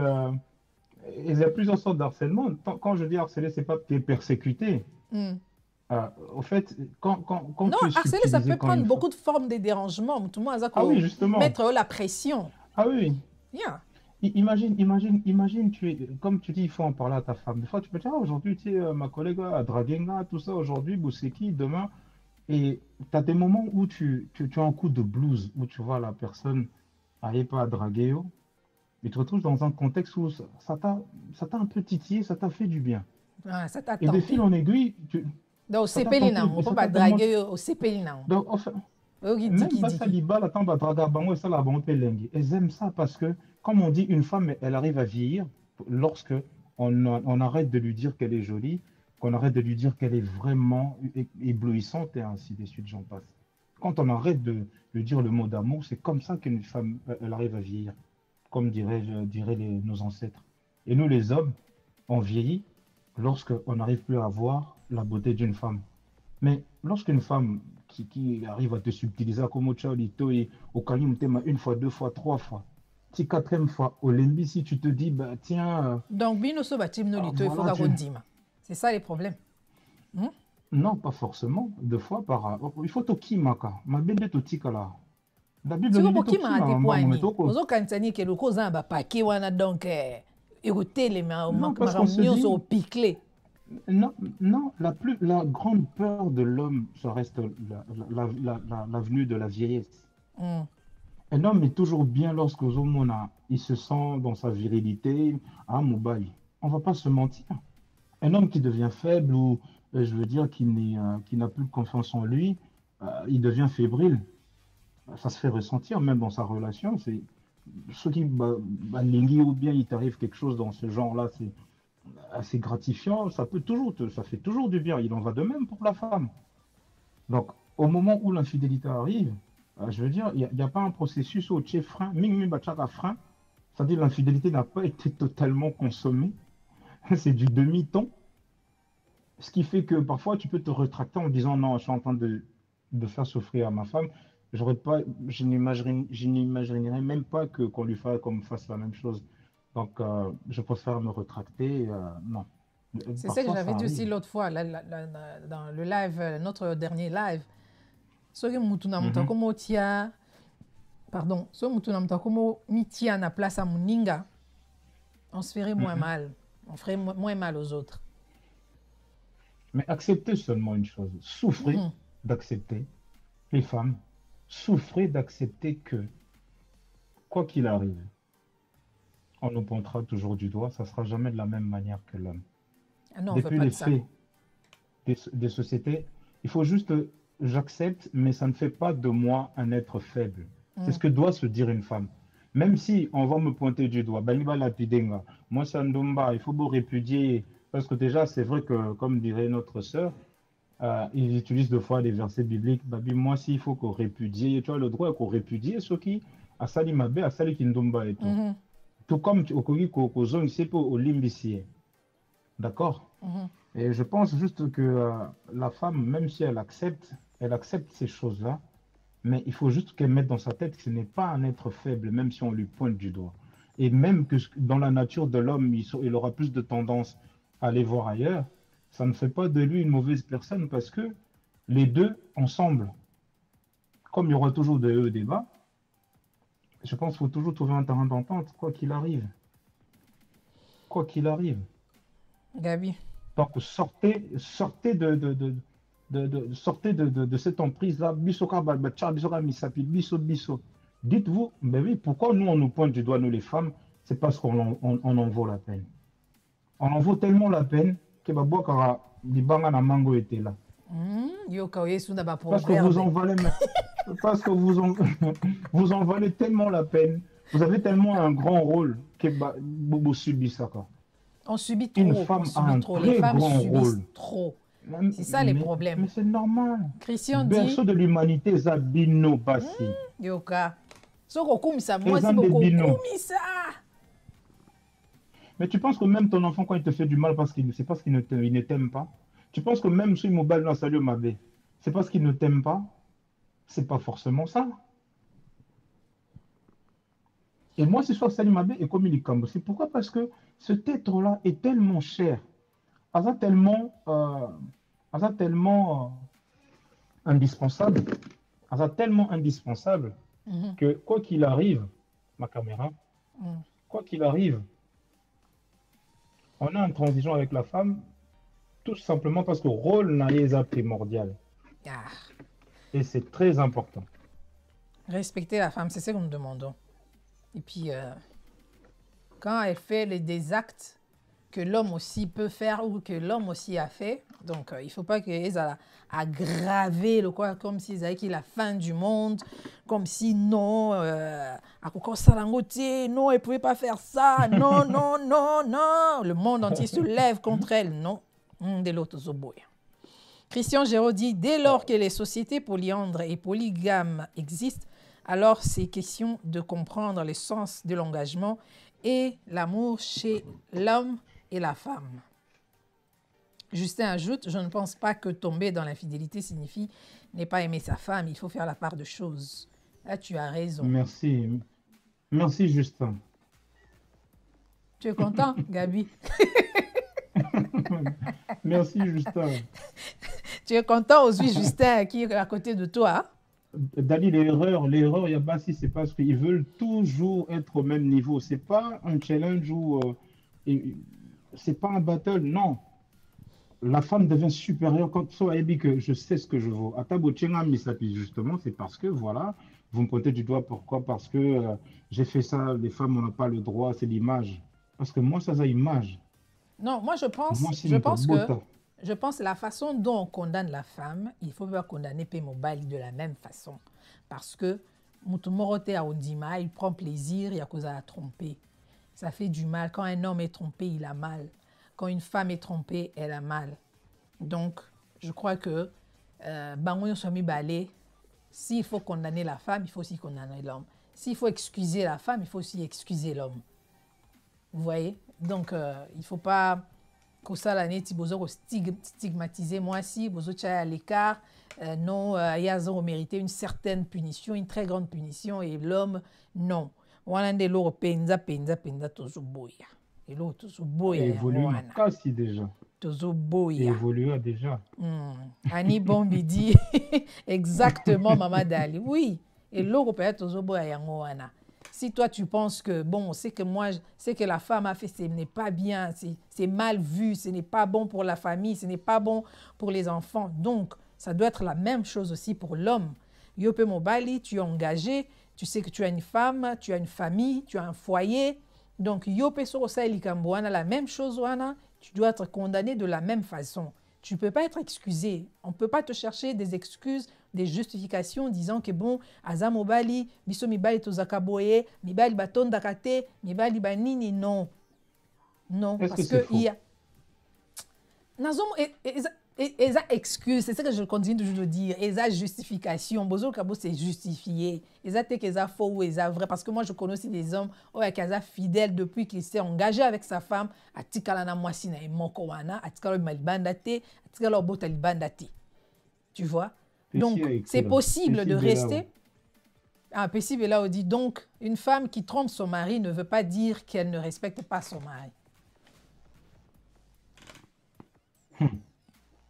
il y a plusieurs sortes d'harcèlement. Quand je dis harceler, c'est pas que tu es persécuté. Hmm. Au fait, quand Non, tu es harceler, ça peut subtilisé quand prendre une fois. beaucoup de formes de dérangement. Tout le monde a Ah oui, qu'on justement. mettre la pression. Ah oui. Yeah. Imagine, comme tu dis, il faut en parler à ta femme. Des fois, tu peux dire, ah, aujourd'hui, tu sais, ma collègue a dragué un gars, tout ça, aujourd'hui, Bousseki, demain. Et tu as des moments où tu as un coup de blues, où tu vois la personne n'arrive pas à draguer, oh, mais tu te retrouves dans un contexte où ça t'a un peu titillé, ça t'a fait du bien. Ah, ça t'a Et de fil tenté. en aiguille, Donc, au ça t'a tenté, CPLINA, on et ne peut ça pas t'a tellement. draguer au CPLINA. Donc, enfin, Ok, même diki, Bassa diki. Liba, la tamba draga bango, et ça, la bango pelengi. Elles aiment ça parce que, comme on dit, une femme, elle arrive à vieillir lorsque on arrête de lui dire qu'elle est jolie, qu'on arrête de lui dire qu'elle est vraiment éblouissante, et ainsi de suite, j'en passe. Quand on arrête de lui dire le mot d'amour, c'est comme ça qu'une femme, elle arrive à vieillir, comme diraient nos ancêtres. Et nous, les hommes, on vieillit lorsqu'on n'arrive plus à voir la beauté d'une femme. Mais lorsqu'une femme qui arrive à te subtiliser comme Lito et au Kanyum Tema une fois, deux fois, trois fois, si quatrième fois, au Lembi, si tu te dis, bah tiens, Donc, bino so batim no lito, il faut voilà, qu'on dise. C'est ça les problèmes. Hmm? non, pas forcément, deux fois par il faut tokimaka, ma bende totikala. La Bible Siko nous dit bokima tokima, ate po maman, ani. metoko. Ozo kanisani ke loko zamba pake wana donc écoutez Non, parce qu'on se makamnyo so dit, picle. non, non, la grande peur de l'homme, ça reste la venue de la vieillesse. Hmm. Un homme est toujours bien lorsque Zomona, il se sent dans sa virilité à Moubaï. On va pas se mentir. Un homme qui devient faible ou, je veux dire, qui n'a plus confiance en lui, il devient fébrile. Ça se fait ressentir même dans sa relation. C'est ceux qui lingui ou bien il t'arrive quelque chose dans ce genre-là, c'est assez gratifiant. Ça fait toujours du bien. Il en va de même pour la femme. Donc, au moment où l'infidélité arrive, je veux dire, il n'y a pas un processus au tché frein, ming bachaka frein, c'est-à-dire l'infidélité n'a pas été totalement consommée, c'est du demi-ton, ce qui fait que parfois tu peux te rétracter en disant non, je suis en train de faire souffrir à ma femme, j'aurais pas, je n'imaginerais même pas qu'on lui fasse, qu'on me fasse la même chose. Donc, je préfère me rétracter, non. C'est ça que Parfois, j'avais ça dit aussi arrive. l'autre fois dans le live, notre dernier live. Soki mutu na mutu Mhm, akomo tia, pardon, so mutu na mutu akomo mitia na place à muninga, on se ferait moins mhm. mal. On ferait moins mal aux autres. Mais acceptez seulement une chose, souffrez Mhm. d'accepter, les femmes, souffrez d'accepter que, quoi qu'il arrive, on nous pointera toujours du doigt, ça ne sera jamais de la même manière que l'homme. Ah non, on ne veut Depuis pas les de ça. faits des sociétés, il faut juste, j'accepte, mais ça ne fait pas de moi un être faible. C'est Mm. ce que doit se dire une femme. Même si on va me pointer du doigt, Baliba Lapidenga, moi Sandomba, il faut vous répudier, parce que déjà, c'est vrai que, comme dirait notre sœur, ils utilisent deux fois les versets bibliques. Babi, moi, s'il faut qu'on répudie, tu as le droit qu'on répudie ceux qui, à Sali Mabe, à Sali Kindomba et tout. Mhm. Tout comme au Kogi Kokozon, c'est pour Olimbicie. D'accord? Mhm. Et je pense juste que la femme, même si elle accepte ces choses-là, mais il faut juste qu'elle mette dans sa tête que ce n'est pas un être faible, même si on lui pointe du doigt. Et même que dans la nature de l'homme, il aura plus de tendance à aller voir ailleurs, ça ne fait pas de lui une mauvaise personne parce que les deux, ensemble, comme il y aura toujours des hauts et des bas, je pense qu'il faut toujours trouver un terrain d'entente, quoi qu'il arrive. Quoi qu'il arrive. Gabi. Donc sortez de cette emprise-là. Bisoka balbacha, bisoka misapi, biso, biso. Dites-vous, ben oui, pourquoi nous on nous pointe du doigt, nous les femmes, c'est parce qu'on en vaut la peine. On en vaut tellement la peine que Babouakara, Dibanga na mango était là. Yo ka yesu na ba Parce que vous proverbe. en valez, parce que vous en valez tellement la peine. Vous avez tellement un grand rôle que Bobo subit ça. Quoi. On subit Une trop, on femme a subit un trop. Les très femmes grand subissent rôle. trop. C'est ça les problèmes. Mais c'est normal. Christian dit, Berceau de l'humanité, Zabino Bassi. Yoka, soko kumisa, moi si Exemple de beaucoup Bino. kumisa. Mais tu penses que même ton enfant, quand il te fait du mal parce qu'il c'est parce qu'il il ne t'aime pas, tu penses que même si mobile dans salut Mabé, c'est parce qu'il ne t'aime pas? C'est pas forcément ça. Et moi, ce soir, Salut Mabé et comme il est comme. C'est pourquoi? Parce que cet être-là est tellement cher, asa tellement indispensable, asa tellement indispensable Mhm, que quoi qu'il arrive, ma caméra, mhm. quoi qu'il arrive, on est en transition avec la femme, tout simplement parce que le rôle n'est primordial. Ah, Et c'est très important. respecter la femme, c'est ce que nous demandons. Et puis, quand elle fait des actes que l'homme aussi peut faire ou que l'homme aussi a fait, donc il ne faut pas qu'ils aient aggravé le quoi, comme s'ils avaient la fin du monde, comme si non, à Coco Salangote, non, elle ne pouvait pas faire ça, non, non, non, non, le monde entier se lève contre elle, non. De l'autre Zoboya. Christian Géraud dit, dès lors que les sociétés polyandres et polygames existent, alors c'est question de comprendre le sens de l'engagement et l'amour chez l'homme et la femme. Justin ajoute, je ne pense pas que tomber dans l'infidélité signifie ne pas aimer sa femme, il faut faire la part de choses. Là, tu as raison. Merci. Merci, Justin. Tu es content, Gabi? Merci, Justin. Tu es content aussi, Justin, qui est à côté de toi? Dali, l'erreur, il y a pas si c'est parce qu'ils veulent toujours être au même niveau. C'est pas un challenge ou c'est pas un battle, non. La femme devient supérieure quand soit dit que je sais ce que je vaux. Atabo Tchenga Misapi, justement, c'est parce que voilà, vous me pointez du doigt, pourquoi? Parce que j'ai fait ça, les femmes n'ont pas le droit, c'est l'image. Parce que moi, ça, c'est l'image. Non, moi Moi, c'est je une pense que bota. la façon dont on condamne la femme, il faut pas condamner Mobile de la même façon. Parce que Moutoumorote à Odima, il prend plaisir, il y a cause à tromper. Ça fait du mal. Quand un homme est trompé, il a mal. Quand une femme est trompée, elle a mal. Donc, je crois que Bangoyo Somi Balé, s'il faut condamner la femme, il faut aussi condamner l'homme. S'il faut excuser la femme, il faut aussi excuser l'homme. Vous voyez? Donc, il ne faut pas que ça l'année, si vous stigmatiser moi si vous êtes à l'écart, non, il y a mérité une certaine punition, une très grande punition, et l'homme, non. Wanande l'euro penza tozo boya. Et l'autre tozo boya Évolue ma wana. casse déjà. Tozo boya. Évolue déjà. Annie Bombi dit exactement, Maman Dali. Oui, et l'euro peut-être tozo boya wana. Si toi, tu penses que, bon, c'est que moi, c'est que la femme a fait, ce n'est pas bien, c'est mal vu, ce n'est pas bon pour la famille, ce n'est pas bon pour les enfants. Donc, ça doit être la même chose aussi pour l'homme. Yope Mobali, tu es engagé, tu sais que tu as une femme, tu as une famille, tu as un foyer. Donc, Yope Sorosa Elikamboana, la même chose, Wana, tu dois être condamné de la même façon. Tu ne peux pas être excusé. On ne peut pas te chercher des excuses, des justifications disant que bon, Aza Mobali, Biso Mibali Tozakaboye, Mibali Baton Dakate, Mibali Banini, non. Non, Est-ce que parce c'est que il faux? y a. Et ça excuse, c'est ce que je continue toujours de dire. Et ça justification, Bozo Kabo c'est justifié. Et ça t'es que ça faux ou ça vrai. Parce que moi je connais aussi des hommes qui sont fidèles depuis qu'il s'est engagé avec sa femme. À Tikalana Mwasina et Mokowana, à Tikalo Malibandate, à Tikalo Botalibandate. Tu vois? Donc Pessi a c'est excellent. possible Pessi de Belao. rester. Ah, Pessi Belao dit donc une femme qui trompe son mari ne veut pas dire qu'elle ne respecte pas son mari.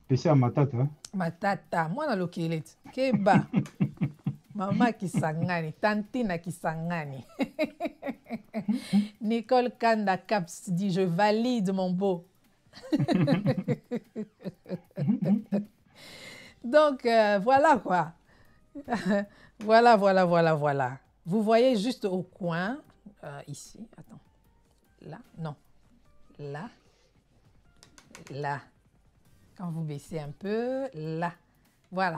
Pessi a matata. Hein? Matata, mwana lokeleti, keba. Mama Kisangani, Tantina Kisangani. Nicole Kanda Caps dit je valide mon beau. Donc voilà quoi. Voilà. Vous voyez juste au coin, ici, attends, là, non, là, là. Quand vous baissez un peu, là, voilà.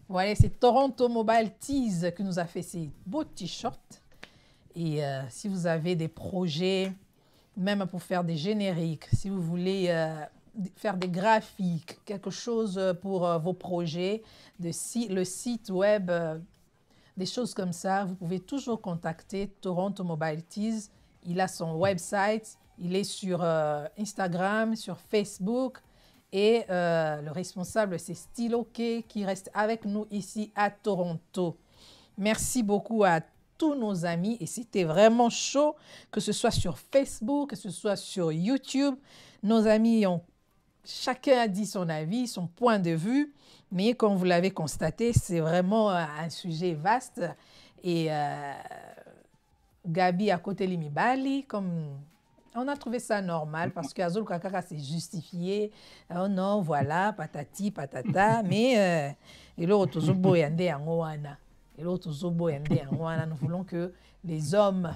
Vous voyez, c'est Toronto Mobile Tease qui nous a fait ces beaux t-shirts. Et si vous avez des projets, même pour faire des génériques, si vous voulez faire des graphiques, quelque chose pour vos projets, le site web, des choses comme ça, vous pouvez toujours contacter Toronto Mobilities. Il a son website, il est sur Instagram, sur Facebook. Et le responsable, c'est Stylo K qui reste avec nous ici à Toronto. Merci beaucoup à tous nos amis. Et c'était vraiment chaud, que ce soit sur Facebook, que ce soit sur YouTube. Nos amis ont chacun a dit son avis, son point de vue. Mais comme vous l'avez constaté, c'est vraiment un sujet vaste. Et Gabi à côté Limibali, comme... On a trouvé ça normal parce que Azul Kakaka s'est justifié. Oh non, voilà, patati, patata. Mais nous voulons que les hommes,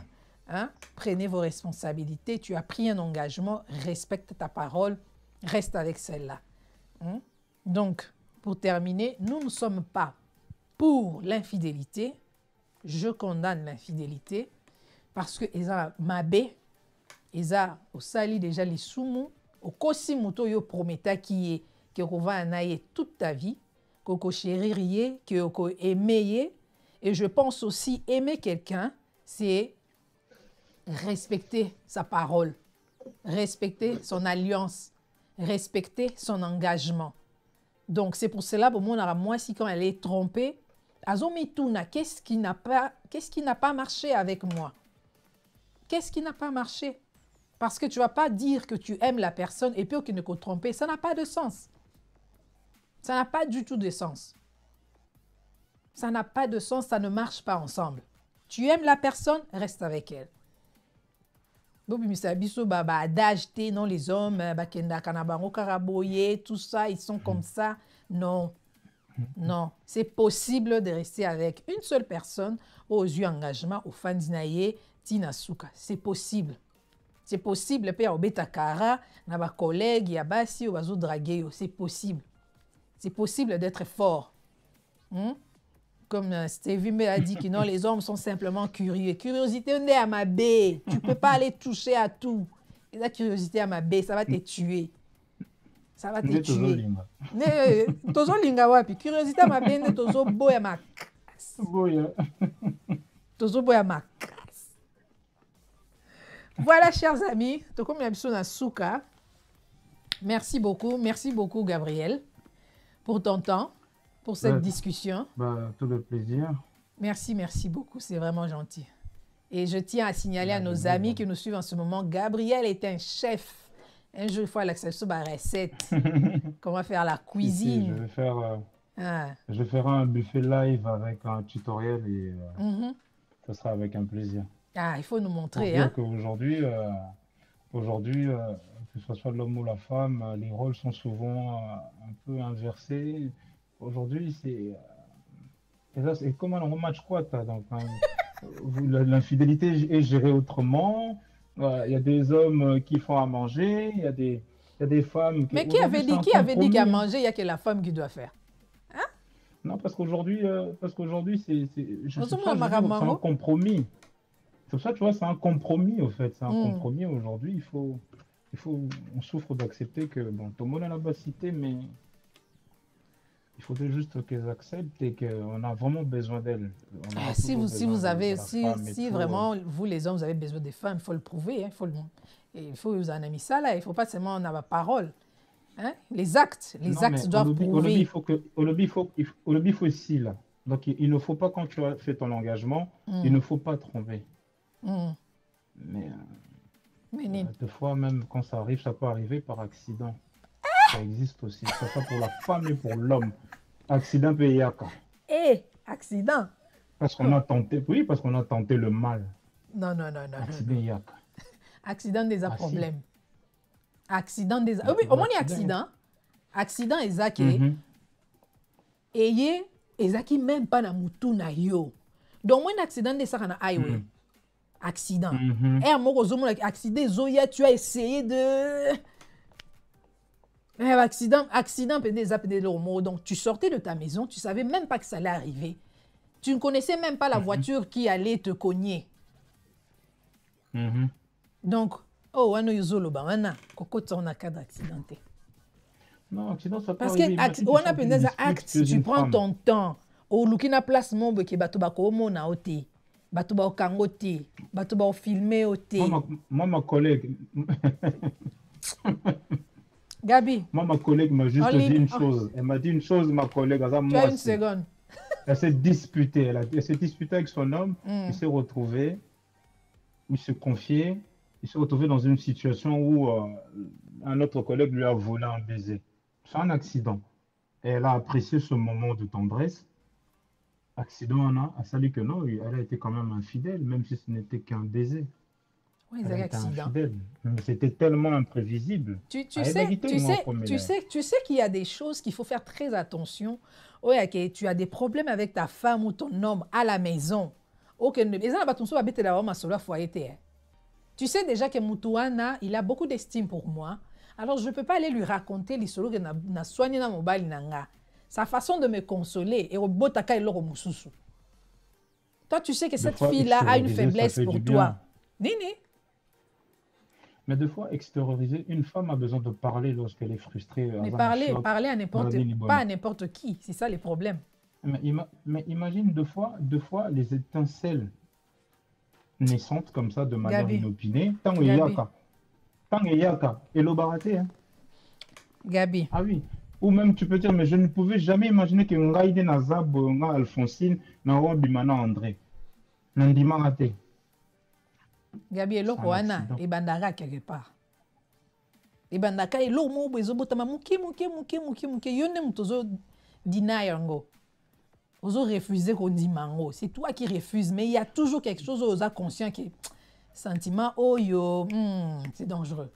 hein, prenez vos responsabilités. Tu as pris un engagement, respecte ta parole, reste avec celle-là. Hein? Donc, pour terminer, nous ne sommes pas pour l'infidélité. Je condamne l'infidélité parce que Eza Mabé, Eza osali déjà les soumou, au kosi muto yo prometa qui est que va anaye toute ta vie, que chérir que aimer. Et je pense aussi aimer quelqu'un, c'est respecter sa parole, respecter son alliance, respecter son engagement. Donc c'est pour cela pour moi si quand elle est trompée, Azomituna, qu'est-ce qui n'a pas marché avec moi? Qu'est-ce qui n'a pas marché? Parce que tu ne vas pas dire que tu aimes la personne et puis qu'il ne peut te tromper. Ça n'a pas de sens. Ça n'a pas du tout de sens. Ça n'a pas de sens, ça ne marche pas ensemble. Tu aimes la personne, reste avec elle. Non, les hommes, tout ça, ils sont comme ça. Non, non. C'est possible de rester avec une seule personne aux yeux engagement, au Fandinaye, Tinasuka. C'est possible. C'est possible, père Obetakara, naba collègue, Yabasi, ou Bazo Dragueyo. C'est possible. C'est possible d'être fort. Comme Stevie me a dit que non, les hommes sont simplement curieux. Curiosité, on est à ma baie. Tu ne peux pas aller toucher à tout. Et la curiosité à ma baie, ça va te tuer. Ça va te tuer. Tozo linga wapi. Curiosité à ma baie, tozo boya ma casse. Tozo boya ma casse. Voilà, chers amis, merci beaucoup, Gabriel, pour ton temps, pour cette discussion. Tout le plaisir. Merci beaucoup, c'est vraiment gentil. Et je tiens à signaler à nos amis qui nous suivent en ce moment, Gabriel est un chef. Un jour, il faut l'accès à la recette. Comment faire la cuisine. Ici, je vais faire un buffet live avec un tutoriel et ça sera avec un plaisir. Ah, il faut nous montrer. Pour dire qu'aujourd'hui, que ce soit l'homme ou la femme, les rôles sont souvent un peu inversés. Aujourd'hui, c'est comme un match quoi, donc l'infidélité est gérée autrement. Il y a des hommes qui font à manger, il y a des femmes qui... Mais qui avait dit qu'à manger, il n'y a que la femme qui doit faire? Hein? Non, parce qu'aujourd'hui, c'est un compromis. C'est pour ça, tu vois, c'est un compromis, au fait. C'est un compromis aujourd'hui. On souffre d'accepter que, bon, tout le monde a la bassité, mais il faudrait juste qu'elles acceptent et qu'on a vraiment besoin d'elles. Si vraiment, vous les hommes, vous avez besoin des femmes, il faut le prouver. Hein, il faut vous en ami ça là. Il ne faut pas seulement en avoir parole. Hein? Les actes doivent prouver. Au lobby, il faut ici, là. Donc, il ne faut pas, quand tu as fait ton engagement, il ne faut pas tromper. Mais des fois, même quand ça arrive, ça peut arriver par accident. Ça existe aussi. C'est ça pour la femme et pour l'homme. Accident payaka. Accident. Parce qu'on a tenté, oui, parce qu'on a tenté le mal. Non. Accident yaka. Accident des problèmes. Accident des... Oui, au moins il y a accident. Accident ezaki. Ezaki même pas na mutu na yo. Donc moi un accident de ça na highway. Accident. Et à moi, accident, Zoya, tu as essayé de... Accident, donc tu sortais de ta maison, tu ne savais même pas que ça allait arriver. Tu ne connaissais même pas la voiture qui allait te cogner. Donc, on a un cas d'accidenté. Non, accident, ça peut Parce que arriver. Imagine, on tu a sors d'une peut-être dispute, tu acte, es tu une prends femme. ton temps. Au lukina place mombe ke bato ba ko mo na ote. Bato ba kango te. Bato ba filmer Moi, ote. ma collègue, Gabi, moi, ma collègue m'a juste dit only, une oh, chose. Elle m'a dit une chose, ma collègue, à ça, tu as moi, une c'est. seconde. Elle s'est disputée. Elle s'est disputée avec son homme. Il Hmm. s'est retrouvé, il se confiait. Il s'est retrouvé dans une situation où un autre collègue lui a volé un baiser. C'est un accident. Et elle a apprécié ce moment de tendresse. Accident, a fallu que non, elle a été quand même infidèle, même si ce n'était qu'un baiser. Oui, Elle c'est a un été accident. infidèle. Mais c'était tellement imprévisible. Tu Elle sais, a quitté, tu moi, sais, comme il tu est. sais, tu sais qu'il y a des choses qu'il faut faire très attention. Ouais, ok, tu as des problèmes avec ta femme ou ton homme à la maison. Ok, tu sais déjà que Mutuana, il a beaucoup d'estime pour moi. Alors, je ne peux pas aller lui raconter l'histoire que na soigné na mobile nanga. Sa façon de me consoler et au botaka et l'oro mususu. Toi, tu sais que Des cette fois, fille-là a une extérioriser, ça faiblesse fait du pour toi. bien. Nini, Mais des fois, extérioriser, une femme a besoin de parler lorsqu'elle est frustrée, mais dans un choc, parler à n'importe, maladie pas libanais. à n'importe qui. C'est ça le problème. Mais imagine deux fois, les étincelles naissantes comme ça, de manière Gabi, inopinée. Tant et Gabi, yaka. Tant et yaka. Et le baraté, hein. Gabi. Ah oui. Ou même tu peux dire, mais je ne pouvais jamais imaginer que Ngaïde Nazab, Nga Alphonsine, Nga Bimana André. Nandima raté. Gabi, C'est eloko un wana, accident. ebandaka quelque part. Ebandaka elo mo bo ezobotama muke muke muke muke muke. Yo ne mutu ozo deny yango. Ozo refuser qu'on dit mango. C'est toi qui refuses, mais il y a toujours quelque chose aux conscient qui sentiment oh yo, c'est dangereux.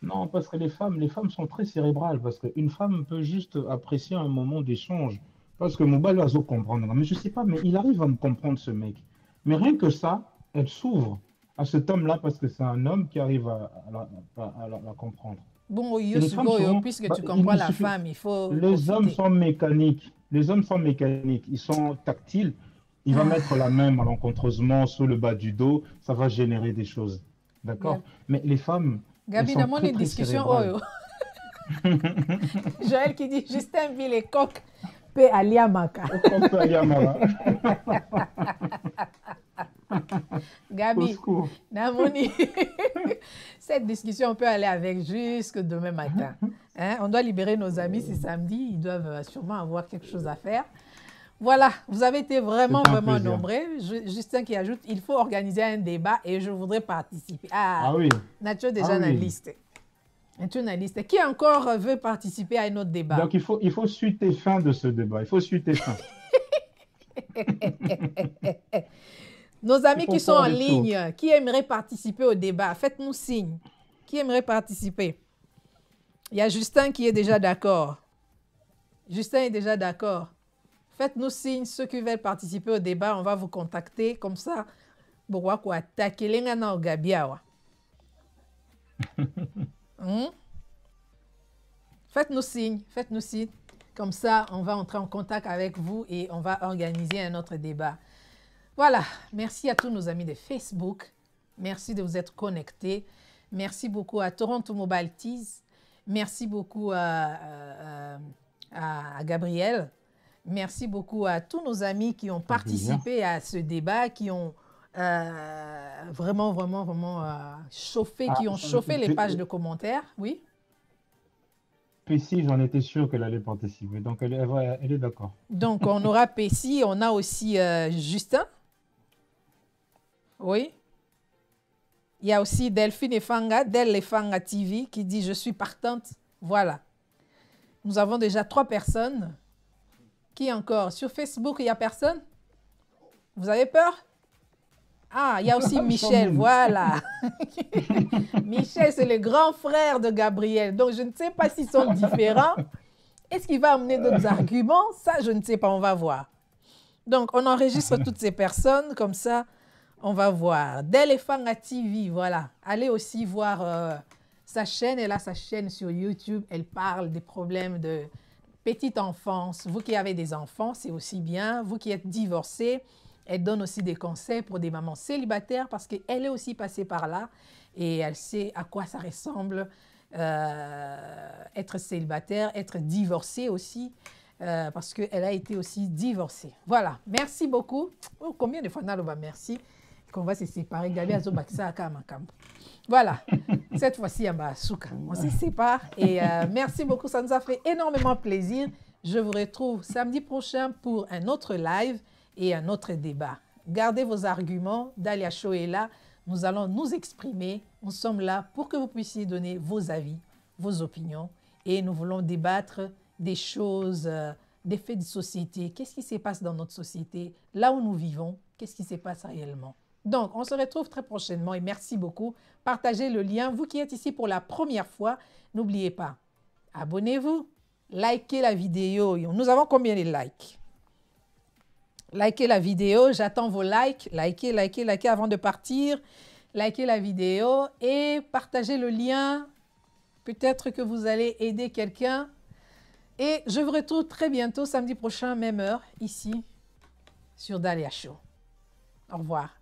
Non, parce que les femmes sont très cérébrales, parce qu'une femme peut juste apprécier un moment d'échange. Parce que Mouba va comprendre. Mais je sais pas, mais il arrive à me comprendre, ce mec. Mais rien que ça, elle s'ouvre à cet homme-là parce que c'est un homme qui arrive la comprendre. Bon, Et yo les femmes, sugo yo, souvent, puisque bah, tu comprends il la suffit. femme, il faut Les hommes profiter. sont mécaniques. Les hommes sont mécaniques. Ils sont tactiles. Il va mettre la main malencontreusement sur le bas du dos. Ça va générer des choses. D'accord? Gab- Mais les femmes, elles Gabi, sont dans très, mon très discussion, cérébrales. oh Joël qui dit Justin vit les coques, paix à Liamaka. On peut aller à Mara. Au Gabi, secours. Namoni, cette discussion peut aller avec jusque demain matin. Hein? On doit libérer nos amis, c'est samedi, ils doivent sûrement avoir quelque chose à faire. Voilà, vous avez été vraiment, C'est un vraiment plaisir. nombreux. Justin qui ajoute, il faut organiser un débat et je voudrais participer. Ah, Ah oui. Nacho déjà Ah dans la oui. liste. Nacho dans la liste. Qui encore veut participer à un autre débat? Donc il faut suite et fin de ce débat. Il faut suite et fin. Nos Il amis faut qui sont en faire des tours. ligne, qui aimeraient participer au débat, faites-nous signe. Qui aimerait participer? Il y a Justin qui est déjà d'accord. Justin est déjà d'accord. Faites-nous signe, ceux qui veulent participer au débat, on va vous contacter. Comme ça, pourquoi quoi attaquer les gens au Gabiawa. Faites-nous signe, faites-nous signe. Comme ça, on va entrer en contact avec vous et on va organiser un autre débat. Voilà, merci à tous nos amis de Facebook. Merci de vous être connectés. Merci beaucoup à Toronto Mobile Tease. Merci beaucoup à Gabriel. Merci beaucoup à tous nos amis qui ont participé à ce débat, qui ont vraiment chauffé, Ah, qui ont chauffé les pages de commentaires. Oui. Pessi, j'en étais sûr qu'elle allait participer. Donc elle est d'accord. Donc, on aura Pessi, on a aussi Justin. Oui. Il y a aussi Delphine Efanga, Del Efanga TV, qui dit « Je suis partante ». Voilà. Nous avons déjà 3 personnes. Qui encore? Sur Facebook, il n'y a personne? Vous avez peur? Ah, il y a aussi Michel, voilà. Michel, c'est le grand frère de Gabriel. Donc, je ne sais pas s'ils sont différents. Est-ce qu'il va amener d'autres arguments? Ça, je ne sais pas, on va voir. Donc, on enregistre toutes ces personnes, comme ça, on va voir. Delefanga TV, voilà. Allez aussi voir sa chaîne. Elle a sa chaîne sur YouTube. Elle parle des problèmes de petite enfance. Vous qui avez des enfants, c'est aussi bien. Vous qui êtes divorcés, elle donne aussi des conseils pour des mamans célibataires parce qu'elle est aussi passée par là. et elle sait à quoi ça ressemble être célibataire, être divorcée aussi, parce qu'elle a été aussi divorcée. Voilà, merci beaucoup. Oh, combien de fois Naloba merci qu'on va se séparer. Voilà, cette fois-ci, on se sépare et merci beaucoup, ça nous a fait énormément plaisir. Je vous retrouve samedi prochain pour un autre live et un autre débat. Gardez vos arguments, Dalia Show est là, nous allons nous exprimer, nous sommes là pour que vous puissiez donner vos avis, vos opinions et nous voulons débattre des choses, des faits de société, qu'est-ce qui se passe dans notre société, là où nous vivons, qu'est-ce qui se passe réellement. Donc, on se retrouve très prochainement et merci beaucoup. Partagez le lien. Vous qui êtes ici pour la première fois, n'oubliez pas, abonnez-vous, likez la vidéo. Nous avons combien de likes? Likez la vidéo, j'attends vos likes. Likez avant de partir. Likez la vidéo et partagez le lien. Peut-être que vous allez aider quelqu'un. Et je vous retrouve très bientôt, samedi prochain, même heure, ici, sur Dalia Show. Au revoir.